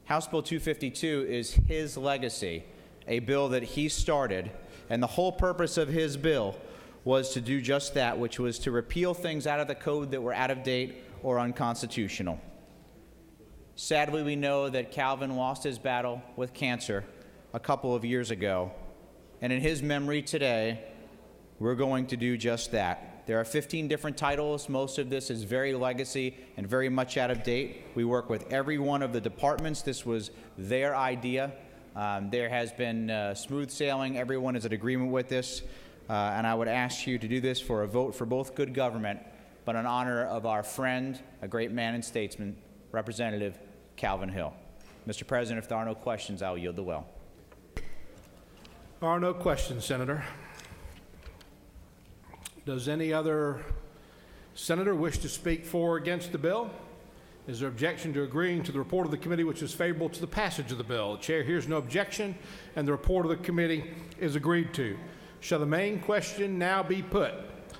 House Bill 252 is his legacy, a bill that he started, and the whole purpose of his bill was to do just that, which was to repeal things out of the code that were out of date or unconstitutional. Sadly, we know that Calvin lost his battle with cancer a couple of years ago, and in his memory today, we're going to do just that. There are 15 different titles. Most of this is very legacy and very much out of date. We work with every one of the departments. This was their idea. There has been smooth sailing. Everyone is in agreement with this. And I would ask you to do this for a vote for both good government, but in honor of our friend, a great man and statesman, Representative Calvin Hill. Mr. President, if there are no questions, I will yield the will. There are no questions, Senator. Does any other senator wish to speak for or against the bill? Is there objection to agreeing to the report of the committee which is favorable to the passage of the bill? The chair hears no objection, and the report of the committee is agreed to. Shall the main question now be put?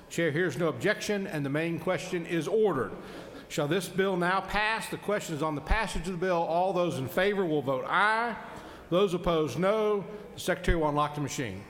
Chair hears no objection, and the main question is ordered. Shall this bill now pass? The question is on the passage of the bill. All those in favor will vote aye. Those opposed, no. The secretary will unlock the machine.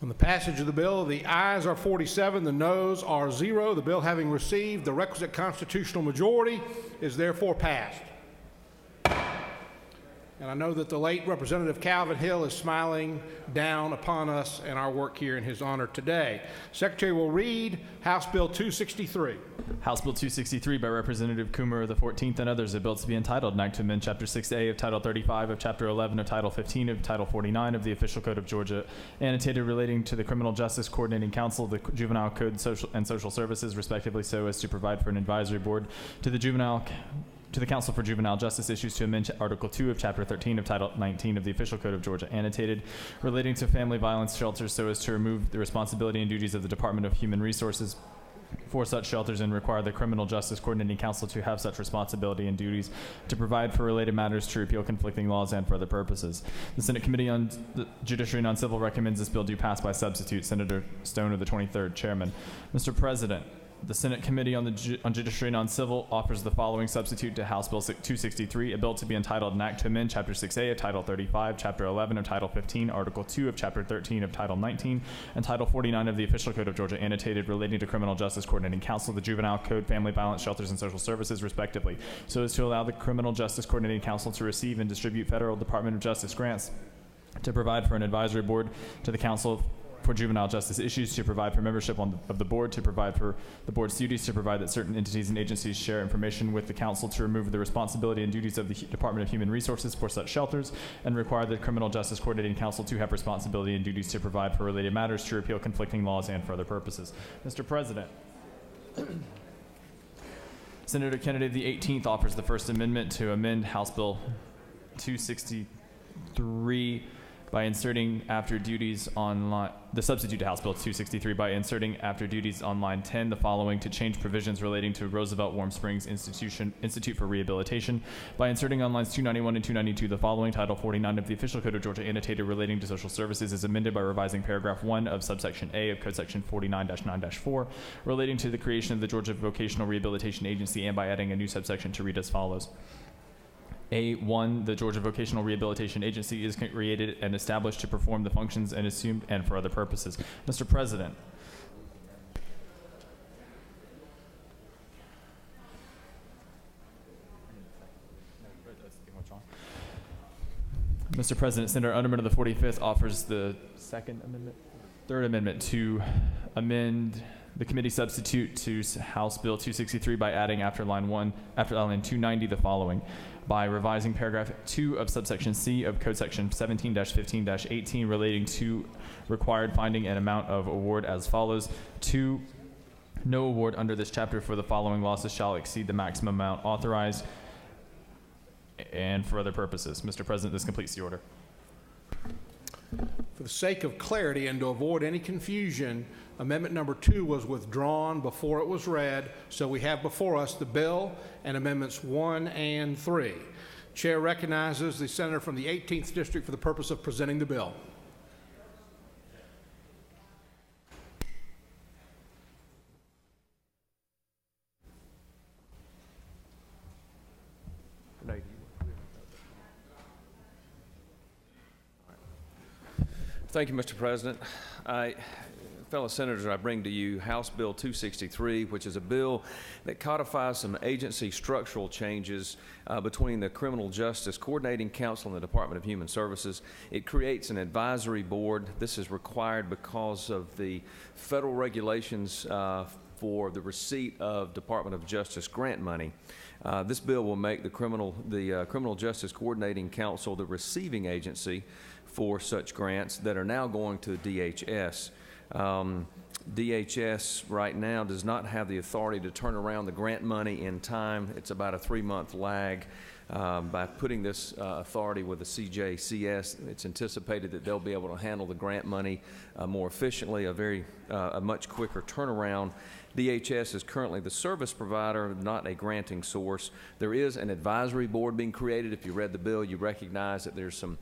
On the passage of the bill, the ayes are 47, the noes are 0. The bill, having received the requisite constitutional majority, is therefore passed. And I know that the late Representative Calvin Hill is smiling down upon us and our work here in his honor today. Secretary will read House Bill 263. House Bill 263 by Representative Coomer of the 14th and others, a bill to be entitled, an act to amend Chapter 6A of Title 35 of Chapter 11 of Title 15 of Title 49 of the Official Code of Georgia, annotated relating to the Criminal Justice Coordinating Council, the Juvenile Code and Social Services, respectively, so as to provide for an advisory board to the Juvenile to the Council for Juvenile Justice issues to amend Article 2 of Chapter 13 of Title 19 of the Official Code of Georgia annotated relating to family violence shelters so as to remove the responsibility and duties of the Department of Human Resources for such shelters and require the Criminal Justice Coordinating Council to have such responsibility and duties to provide for related matters, to repeal conflicting laws, and for other purposes. The Senate Committee on the Judiciary and Non-Civil recommends this bill do pass by substitute. Senator Stoner, the 23rd Chairman. Mr. President, the Senate Committee on Judiciary and Non-Civil offers the following substitute to House Bill 263, a bill to be entitled an act to amend Chapter 6A of Title 35, Chapter 11 of Title 15, Article 2 of Chapter 13 of Title 19, and Title 49 of the Official Code of Georgia annotated relating to Criminal Justice Coordinating Council, the Juvenile Code, Family Violence Shelters, and Social Services, respectively, so as to allow the Criminal Justice Coordinating Council to receive and distribute federal Department of Justice grants, to provide for an advisory board to the Council for Juvenile Justice issues, to provide for membership of the board, to provide for the board's duties, to provide that certain entities and agencies share information with the council, to remove the responsibility and duties of the Department of Human Resources for such shelters, and require the Criminal Justice Coordinating Council to have responsibility and duties to provide for related matters, to repeal conflicting laws, and for other purposes. Mr. President, Senator Kennedy, the 18th, offers the First Amendment to amend House Bill 263 by inserting after duties on line, the substitute to House Bill 263 by inserting after duties on line 10 the following, to change provisions relating to Roosevelt Warm Springs Institute for Rehabilitation, by inserting on lines 291 and 292 the following: Title 49 of the Official Code of Georgia annotated relating to social services is amended by revising paragraph 1 of subsection A of Code Section 49-9-4 relating to the creation of the Georgia Vocational Rehabilitation Agency, and by adding a new subsection to read as follows. A1, the Georgia Vocational Rehabilitation Agency is created and established to perform the functions and assumed and for other purposes. Mr. President, Senator Underman of the 45th offers the third amendment to amend the committee substitute to House Bill 263 by adding after line 290 the following: by revising paragraph 2 of subsection C of Code Section 17-15-18 relating to required finding and amount of award as follows: 2, no award under this chapter for the following losses shall exceed the maximum amount authorized, and for other purposes. Mr. President, this completes the order. For the sake of clarity and to avoid any confusion, Amendment number 2 was withdrawn before it was read, so we have before us the bill and Amendments 1 and 3. Chair recognizes the senator from the 18th District for the purpose of presenting the bill. Thank you, Mr. President. Fellow senators, I bring to you House Bill 263, which is a bill that codifies some agency structural changes between the Criminal Justice Coordinating Council and the Department of Human Services. It creates an advisory board. This is required because of the federal regulations for the receipt of Department of Justice grant money. This bill will make the Criminal Justice Coordinating Council the receiving agency for such grants that are now going to DHS. DHS right now does not have the authority to turn around the grant money in time. It's about a 3-month lag. By putting this authority with the CJCS, it's anticipated that they'll be able to handle the grant money more efficiently, a much quicker turnaround. DHS is currently the service provider, not a granting source. There is an advisory board being created. If you read the bill, you recognize that there's some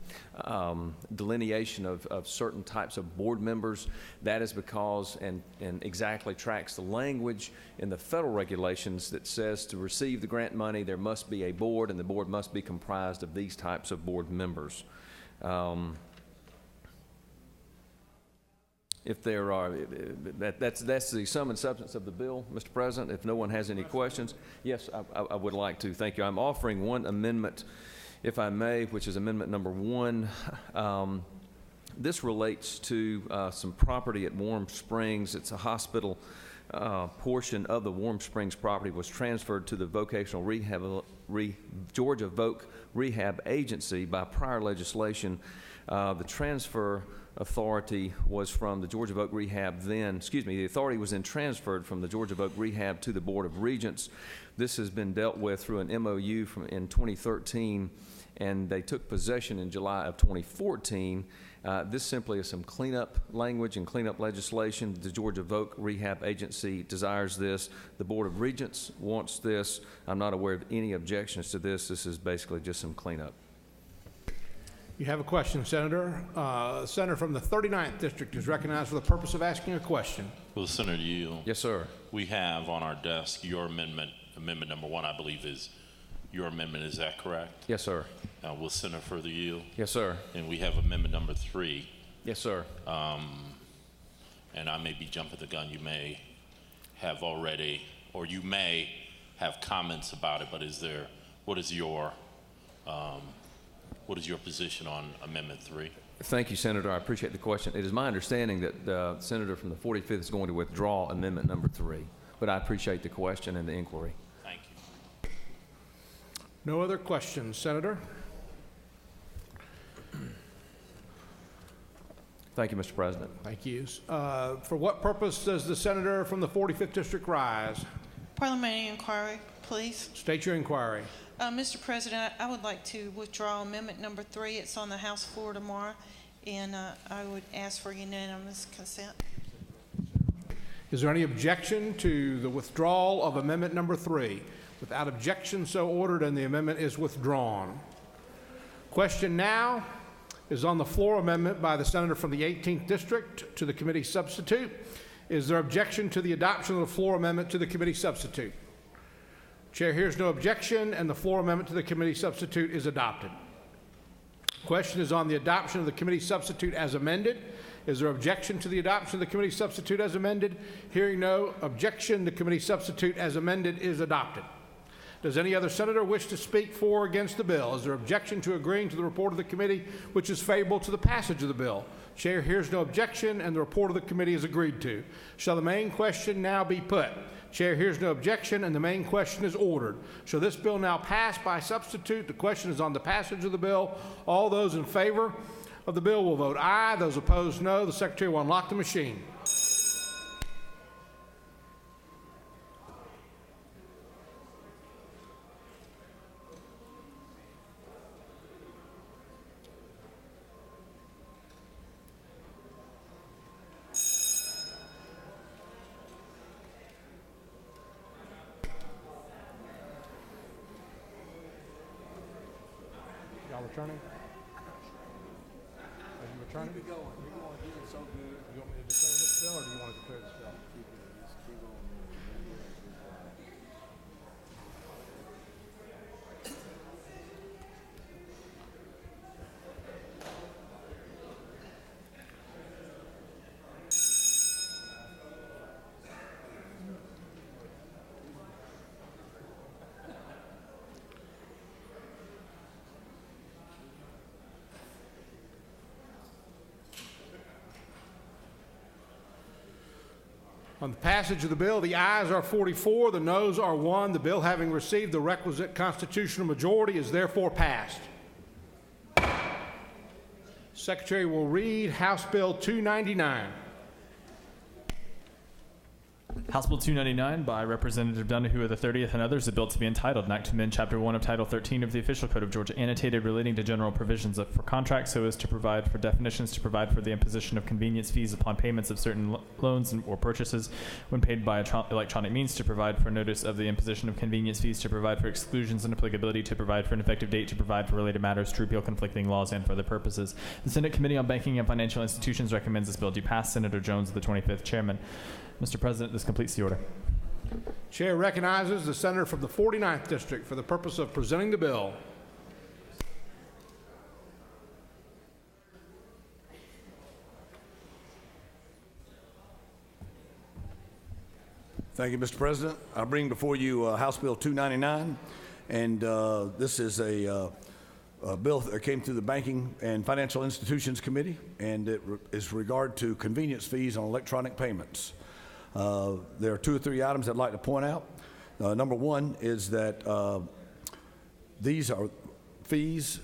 delineation of certain types of board members. That is because, and exactly tracks the language in the federal regulations that says to receive the grant money, there must be a board, and the board must be comprised of these types of board members. If there are, that's the sum and substance of the bill, Mr. President. If no one has any questions, yes, I would like to. Thank you. I'm offering one amendment, if I may, which is amendment number 1. This relates to some property at Warm Springs. It's a hospital. Portion of the Warm Springs property was transferred to the Vocational Georgia Voc Rehab Agency by prior legislation. The transfer authority was from the Georgia Voc Rehab the authority was then transferred from the Georgia Voc Rehab to the Board of Regents. This has been dealt with through an MOU in 2013, and they took possession in July of 2014. This simply is some cleanup language and cleanup legislation. The Georgia Voc Rehab Agency desires this. The Board of Regents wants this. I'm not aware of any objections to this. This is basically just some cleanup. You have a question, Senator. Senator from the 39th District is recognized for the purpose of asking a question. Will the Senator yield? Yes, sir. We have on our desk your amendment. Amendment number 1, I believe, is your amendment. Is that correct? Yes, sir. Will Senator further yield? Yes, sir. And we have amendment number 3. Yes, sir. And I may be jumping the gun. You may have already, or you may have comments about it, but what is your position on amendment 3? Thank you, Senator. I appreciate the question. It is my understanding that the Senator from the 45th is going to withdraw amendment number 3, but I appreciate the question and the inquiry. Thank you. No other questions, Senator? Thank you, Mr. President. Thank you. For what purpose does the Senator from the 45th District rise? Parliamentary inquiry, please. State your inquiry. Mr. President, I would like to withdraw amendment number 3. It's on the House floor tomorrow, and I would ask for unanimous consent. Is there any objection to the withdrawal of amendment number 3? Without objection, so ordered, and the amendment is withdrawn. Question now is on the floor amendment by the Senator from the 18th District to the committee substitute. Is there objection to the adoption of the floor amendment to the committee substitute? Chair hears no objection, and the floor amendment to the committee substitute is adopted. Question is on the adoption of the committee substitute as amended. Is there objection to the adoption of the committee substitute as amended? Hearing no objection, the committee substitute as amended is adopted. Does any other senator wish to speak for or against the bill? Is there objection to agreeing to the report of the committee which is favorable to the passage of the bill? Chair hears no objection, and the report of the committee is agreed to. Shall the main question now be put? Chair hears no objection, and the main question is ordered. Shall this bill now pass by substitute? The question is on the passage of the bill. All those in favor of the bill will vote aye. Those opposed, no. The Secretary will unlock the machine. Y'all returning? Are you returning? Keep it going. You're going to do it so good. You want me to declare this bill, or do you want to declare this bill? Keep it. Just keep going. On the passage of the bill, the ayes are 44, the noes are 1. The bill, having received the requisite constitutional majority, is therefore passed. Secretary will read House Bill 299. House Bill 299 by Representative Donahue of the 30th and others, a bill to be entitled, an act to amend Chapter 1 of Title 13 of the Official Code of Georgia, annotated relating to general provisions for contracts so as to provide for definitions, to provide for the imposition of convenience fees upon payments of certain loans or purchases when paid by electronic means, to provide for notice of the imposition of convenience fees, to provide for exclusions and applicability, to provide for an effective date, to provide for related matters, to repeal conflicting laws, and for other purposes. The Senate Committee on Banking and Financial Institutions recommends this bill be passed. Senator Jones, the 25th chairman. Mr. President, this completes the order. Chair recognizes the senator from the 49th District for the purpose of presenting the bill. Thank you, Mr. President. I bring before you House Bill 299, and this is a bill that came through the Banking and Financial Institutions Committee, and it is regard to convenience fees on electronic payments. There are 2 or 3 items I'd like to point out. Number 1 is that these are fees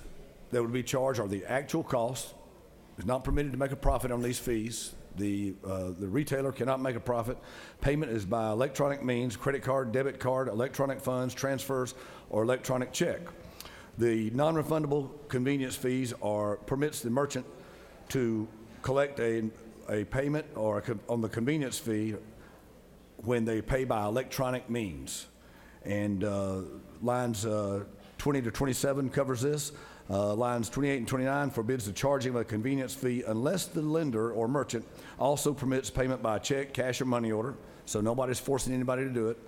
that would be charged are the actual cost is not permitted to make a profit on these fees. The retailer cannot make a profit. Payment is by electronic means, credit card, debit card, electronic funds, transfers, or electronic check. The non-refundable convenience fees permits the merchant to collect a payment on the convenience fee when they pay by electronic means. And lines 20 to 27 covers this. Lines 28 and 29 forbids the charging of a convenience fee unless the lender or merchant also permits payment by check, cash, or money order. So nobody's forcing anybody to do it.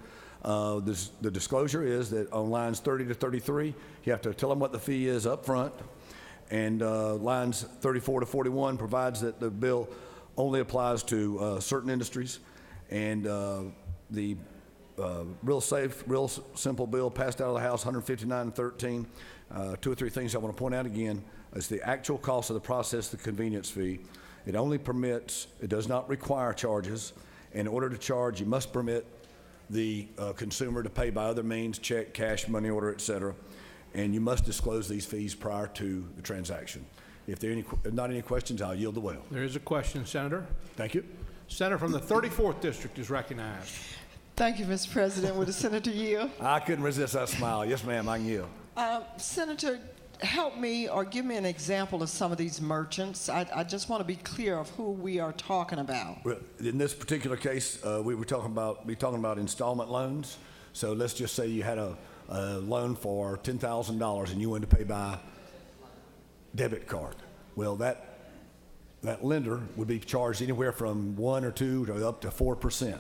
The disclosure is that on lines 30 to 33, you have to tell them what the fee is up front. And lines 34 to 41 provides that the bill only applies to certain industries. And the real simple bill passed out of the House, 159-13. 2 or 3 things I want to point out again is the actual cost of the process, the convenience fee. It only permits, it does not require charges. In order to charge, you must permit the consumer to pay by other means, check, cash, money order, et cetera. And you must disclose these fees prior to the transaction. If there are not any questions, I'll yield the well. There is a question, Senator. Thank you. Senator from the 34th District is recognized. Thank you, Mr. President. Would the Senator yield? I couldn't resist that smile. Yes, ma'am, I can yield. Senator, help me or give me an example of some of these merchants. I just want to be clear of who we are talking about. Well, in this particular case, we were talking about installment loans. So let's just say you had a loan for $10,000 and you wanted to pay by debit card. Well, that lender would be charged anywhere from 1 or 2 to up to 4%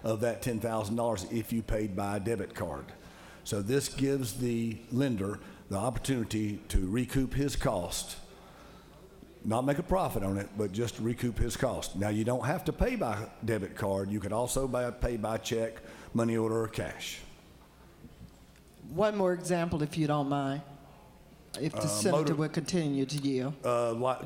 of that $10,000 if you paid by debit card. So this gives the lender the opportunity to recoup his cost, not make a profit on it, but just recoup his cost. Now, you don't have to pay by debit card. You could also pay by check, money order, or cash. One more example, if you don't mind, if the Senator would continue to yield.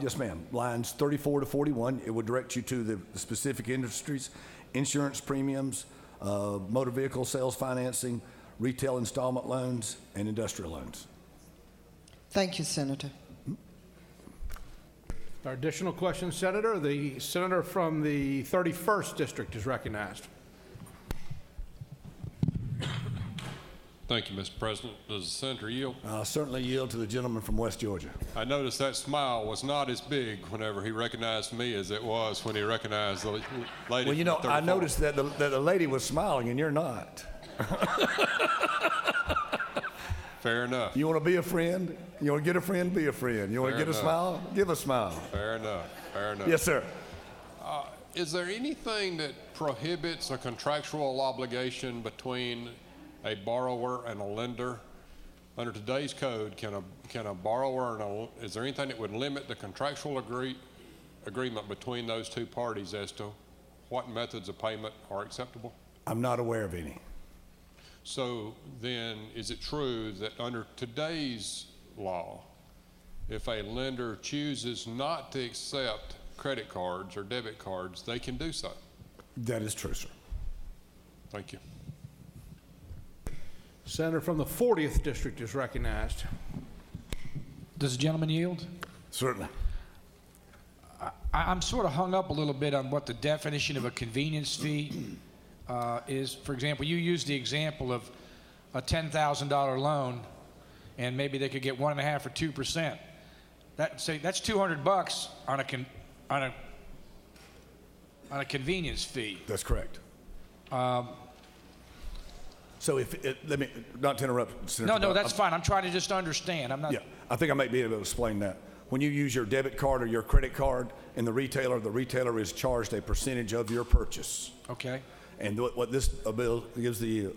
Yes, ma'am. Lines 34 to 41, it would direct you to the specific industries, insurance premiums, motor vehicle sales financing, retail installment loans, and industrial loans. Thank you, Senator. Our additional questions, Senator. The senator from the 31st District is recognized. Thank you, Mr. President. Does the senator yield? I'll certainly yield to the gentleman from West Georgia. I noticed that smile was not as big whenever he recognized me as it was when he recognized the lady. Well, you know, I noticed that the lady was smiling and you're not. Fair enough. You want to be a friend? You want to get a friend? Be a friend. You want to get a smile? Give a smile. Fair enough. Fair enough. Yes, sir. Is there anything that prohibits a contractual obligation between a borrower and a lender? Under today's code, can a borrower and is there anything that would limit the contractual agreement between those two parties as to what methods of payment are acceptable? I'm not aware of any. So then, is it true that under today's law, if a lender chooses not to accept credit cards or debit cards, they can do so? That is true, sir. Thank you. Senator from the 40th District is recognized. Does the gentleman yield? Certainly. I'm sort of hung up a little bit on what the definition of a convenience fee is. For example, you used the example of a $10,000 loan, and maybe they could get 1.5% or 2%. That's $200 on a convenience fee. That's correct. So let me, not to interrupt, Senator. No, that's fine. I'm trying to just understand. I'm not. Yeah, I think I might be able to explain that. When you use your debit card or your credit card and the retailer is charged a percentage of your purchase. Okay. And what this bill gives the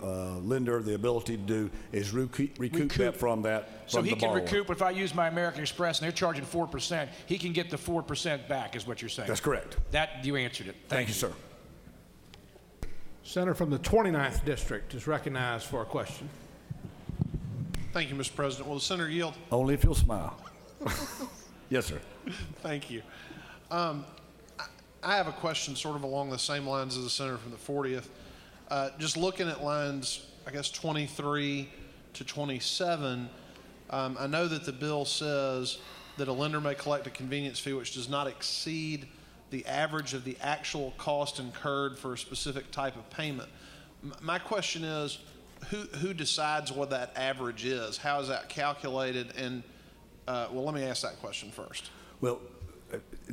lender the ability to do is recoup that from that. So from he the can borrower. recoup if I use my American Express and they're charging 4%. He can get the 4% back, is what you're saying. That's correct. That you answered it. Thank you, sir. Senator from the 29th District is recognized for a question. Thank you, Mr. President. Will the senator yield? Only if you'll smile. Yes, sir. Thank you. I have a question sort of along the same lines as the senator from the 40th. Just looking at lines, I guess, 23 to 27, I know that the bill says that a lender may collect a convenience fee which does not exceed the average of the actual cost incurred for a specific type of payment. My question is, who decides what that average is? How is that calculated? And well, let me ask that question first. Well,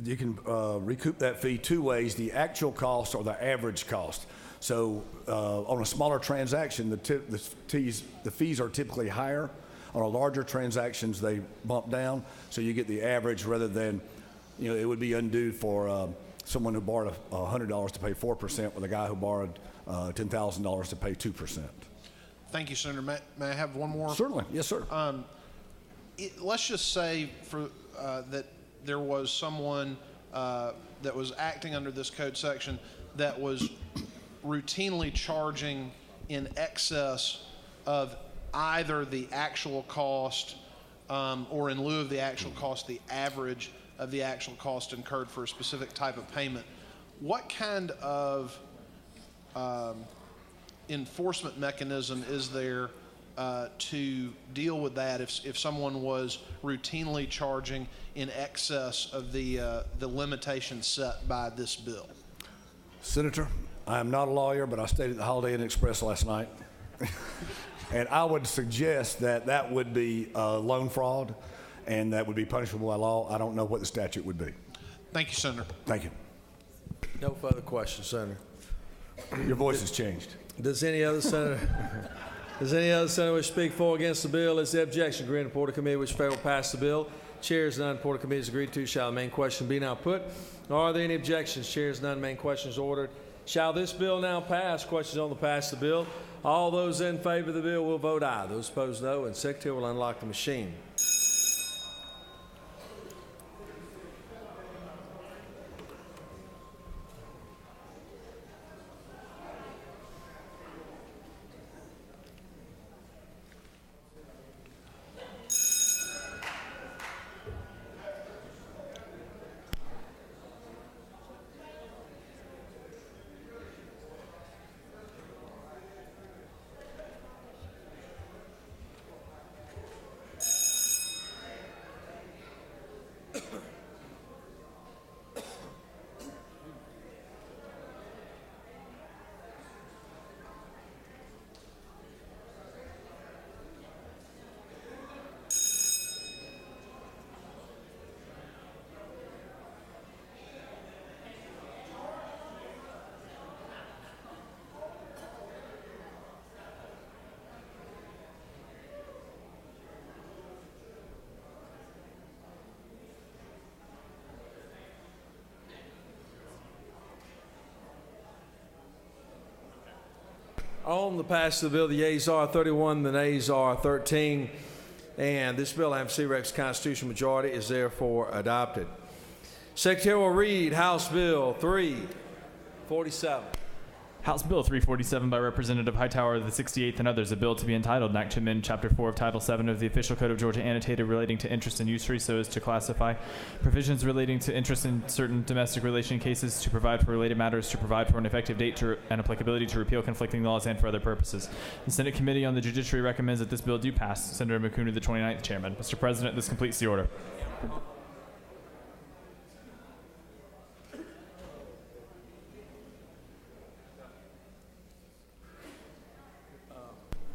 you can recoup that fee two ways: the actual cost or the average cost. So on a smaller transaction, the fees are typically higher. On a larger transactions, they bump down, so you get the average rather than, you know, it would be undue for someone who borrowed $100 to pay 4% with a guy who borrowed $10,000 to pay 2%. Thank you, Senator. May I have one more? Certainly. Yes, sir. Let's just say that there was someone that was acting under this code section that was routinely charging in excess of either the actual cost or in lieu of the actual cost, the average of the actual cost incurred for a specific type of payment. What kind of enforcement mechanism is there to deal with that if someone was routinely charging in excess of the limitations set by this bill? Senator, I am not a lawyer, but I stayed at the Holiday Inn Express last night. And I would suggest that that would be loan fraud, and that would be punishable by law. I don't know what the statute would be. Thank you, Senator. Thank you. No further questions, Senator. Your voice has changed. Does any other senator wish to speak for or against the bill? Is the objection agreed to report of committee which fail to pass the bill? Chairs none. Report of committee is agreed to. Shall the main question be now put? Are there any objections? Chairs none. Main question is ordered. Shall this bill now pass? Questions on the pass the bill. All those in favor of the bill will vote aye. Those opposed, no. And Secretary will unlock the machine. On the passage of the bill, the yeas are 31, the nays are 13, and this bill having C-Rex constitutional majority is therefore adopted. Secretary will read House Bill 347. House Bill 347 by Representative Hightower of the 68th and others, a bill to be entitled, an act to amend Chapter 4 of Title 7 of the Official Code of Georgia annotated relating to interest and usury so as to classify provisions relating to interest in certain domestic relation cases, to provide for related matters, to provide for an effective date and applicability, to repeal conflicting laws, and for other purposes. The Senate Committee on the Judiciary recommends that this bill do pass. Senator McCooney, the 29th chairman. Mr. President, this completes the order.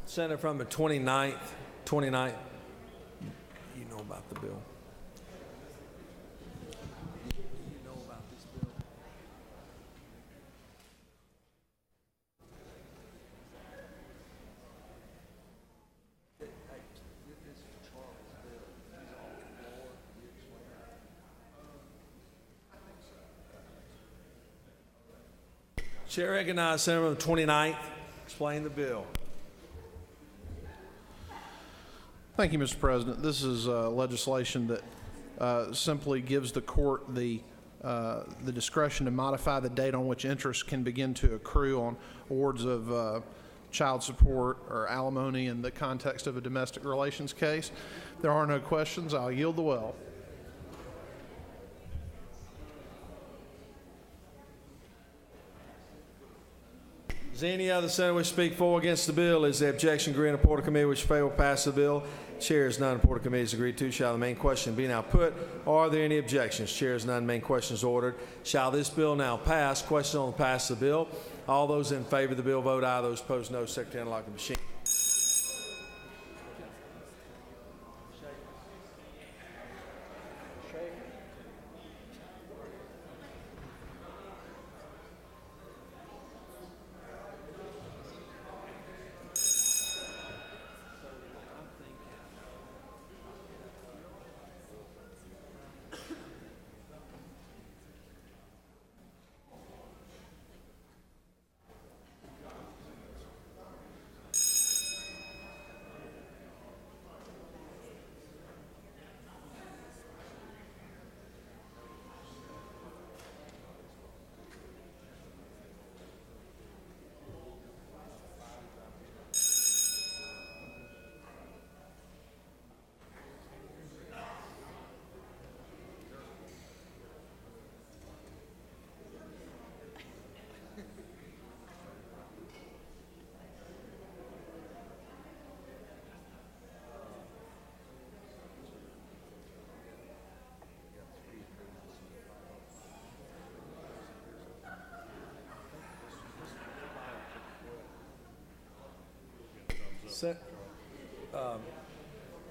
Senator from the 29th, you know about the bill. You know about this bill. Chair recognizes Senator from the 29th. Explain the bill. Thank you, Mr. President. This is legislation that simply gives the court the discretion to modify the date on which interest can begin to accrue on awards of child support or alimony in the context of a domestic relations case. If there are no questions, I'll yield the well. Does any other senator wish to speak for or against the bill? Is the objection agreed to report of committee which fail to pass the bill? Chair is none. Report of committee is agreed to. Shall the main question be now put? Are there any objections? Chair is none. Main question is ordered. Shall this bill now pass? Question on the pass of the bill. All those in favor of the bill vote aye. Those opposed no. Secretary unlock the machine.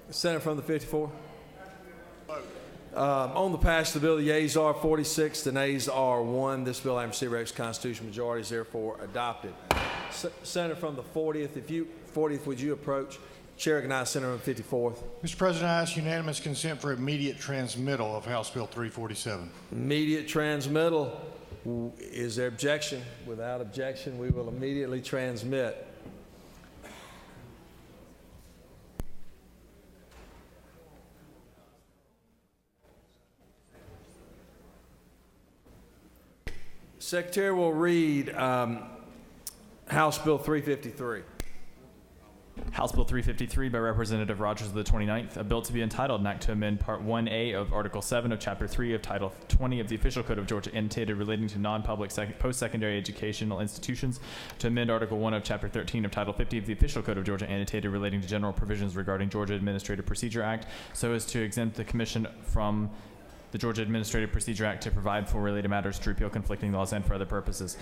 Senator from the 54. On the pass of the bill, the yeas are 46, the nays are 1. This bill, having received Rex constitutional majority, is therefore adopted. Senator from the 40th, would you approach? Chair recognizes Senator from the 54th. Mr. President, I ask unanimous consent for immediate transmittal of House Bill 347. Immediate transmittal. Is there objection? Without objection, we will immediately transmit. Secretary will read House Bill 353. House Bill 353 by Representative Rogers of the 29th, a bill to be entitled, an act to amend Part 1A of Article 7 of Chapter 3 of Title 20 of the Official Code of Georgia, annotated relating to non-public post-secondary educational institutions, to amend Article 1 of Chapter 13 of Title 50 of the Official Code of Georgia, annotated relating to general provisions regarding Georgia Administrative Procedure Act, so as to exempt the Commission from the Georgia Administrative Procedure Act to provide for related matters, to repeal conflicting laws, and for other purposes.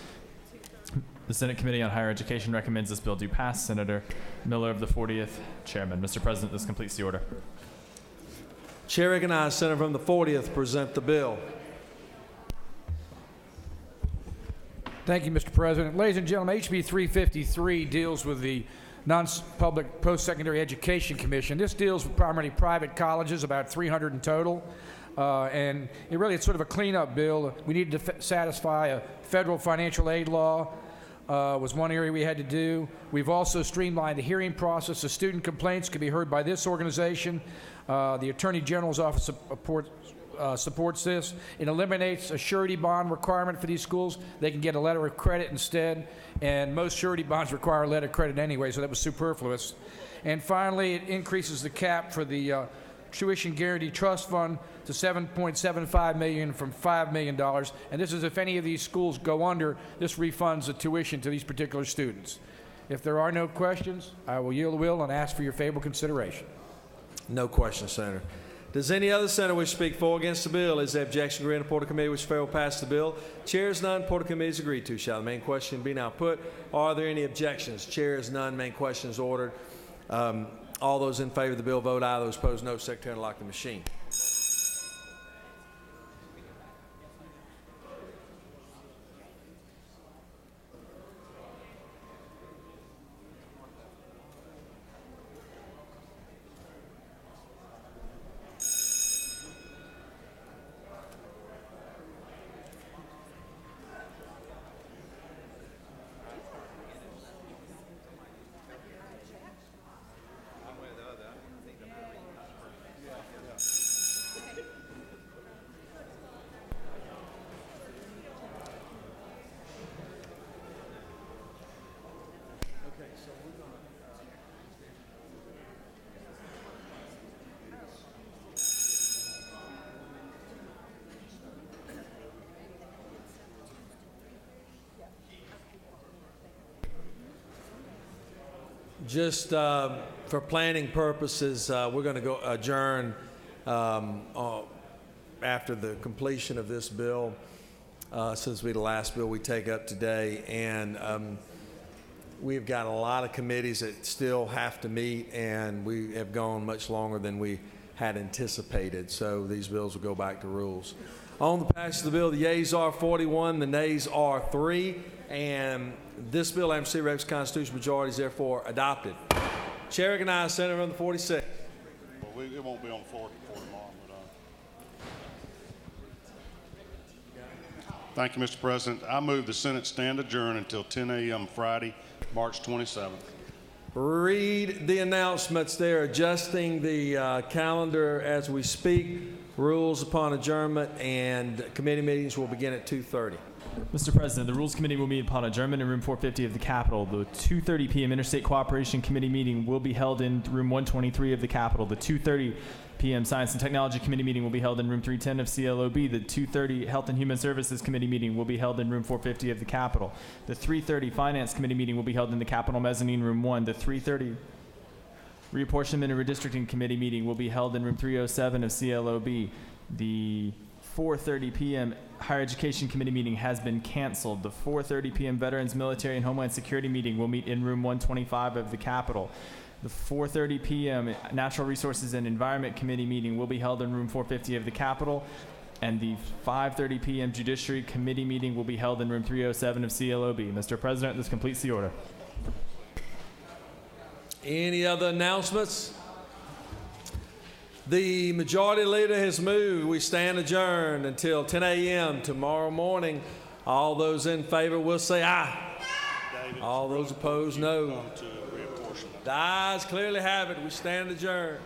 The Senate Committee on Higher Education recommends this bill do pass. Senator Miller of the 40th, Chairman. Mr. President, this completes the order. Chair recognizes Senator from the 40th present the bill. Thank you, Mr. President. Ladies and gentlemen, HB 353 deals with the Non-Public Post-Secondary Education Commission. This deals with primarily private colleges, about 300 in total. And it's sort of a cleanup bill. We needed to satisfy a federal financial aid law, was one area we had to do. We've also streamlined the hearing process. The student complaints can be heard by this organization. The Attorney General's office supports this. It eliminates a surety bond requirement for these schools. They can get a letter of credit instead, and most surety bonds require a letter of credit anyway, so that was superfluous. And finally, it increases the cap for the Tuition Guarantee Trust Fund to $7.75 million from $5 million. And this is if any of these schools go under, this refunds the tuition to these particular students. If there are no questions, I will yield the will and ask for your favorable consideration. No questions, Senator. Does any other senator wish to speak for or against the bill? Is there objection agreed? Report of committee which fail pass the bill? Chair is none. Report of committee is agreed to. Shall the main question be now put? Are there any objections? Chair is none. Main question is ordered. All those in favor of the bill vote aye. Those opposed no. Secretary unlock the machine. Just for planning purposes, we're going to go adjourn after the completion of this bill, since we're the last bill we take up today. And we've got a lot of committees that still have to meet, and we have gone much longer than we had anticipated. So these bills will go back to rules. On the passage of the bill, the yeas are 41, the nays are 3, and this bill, after City Reps Constitutional majority, is therefore adopted. Chair recognizes Senator from the 46th. Well, it won't be on the floor before tomorrow. Thank you, Mr. President. I move the Senate stand adjourned until 10 a.m. Friday, March 27th. Read the announcements. They're adjusting the calendar as we speak. Rules upon adjournment, and committee meetings will begin at 2:30. Mr. President, the Rules Committee will meet upon adjournment in room 450 of the Capitol. The 2:30 p.m. Interstate Cooperation Committee meeting will be held in room 123 of the Capitol. The 2:30 p.m. Science and Technology Committee meeting will be held in room 310 of CLOB. The 2:30 Health and Human Services Committee meeting will be held in room 450 of the Capitol. The 3:30 Finance Committee meeting will be held in the Capitol Mezzanine Room 1. The 3:30 Reapportionment and Redistricting Committee meeting will be held in room 307 of CLOB. The 4:30 p.m. Higher Education Committee meeting has been canceled. The 4:30 p.m. Veterans, Military, and Homeland Security meeting will meet in room 125 of the Capitol. The 4:30 p.m. Natural Resources and Environment Committee meeting will be held in room 450 of the Capitol. And the 5:30 p.m. Judiciary Committee meeting will be held in room 307 of CLOB. Mr. President, this completes the order. Any other announcements? The majority leader has moved. We stand adjourned until 10 a.m. tomorrow morning. All those in favor will say aye. All those opposed, no. The ayes clearly have it. We stand adjourned.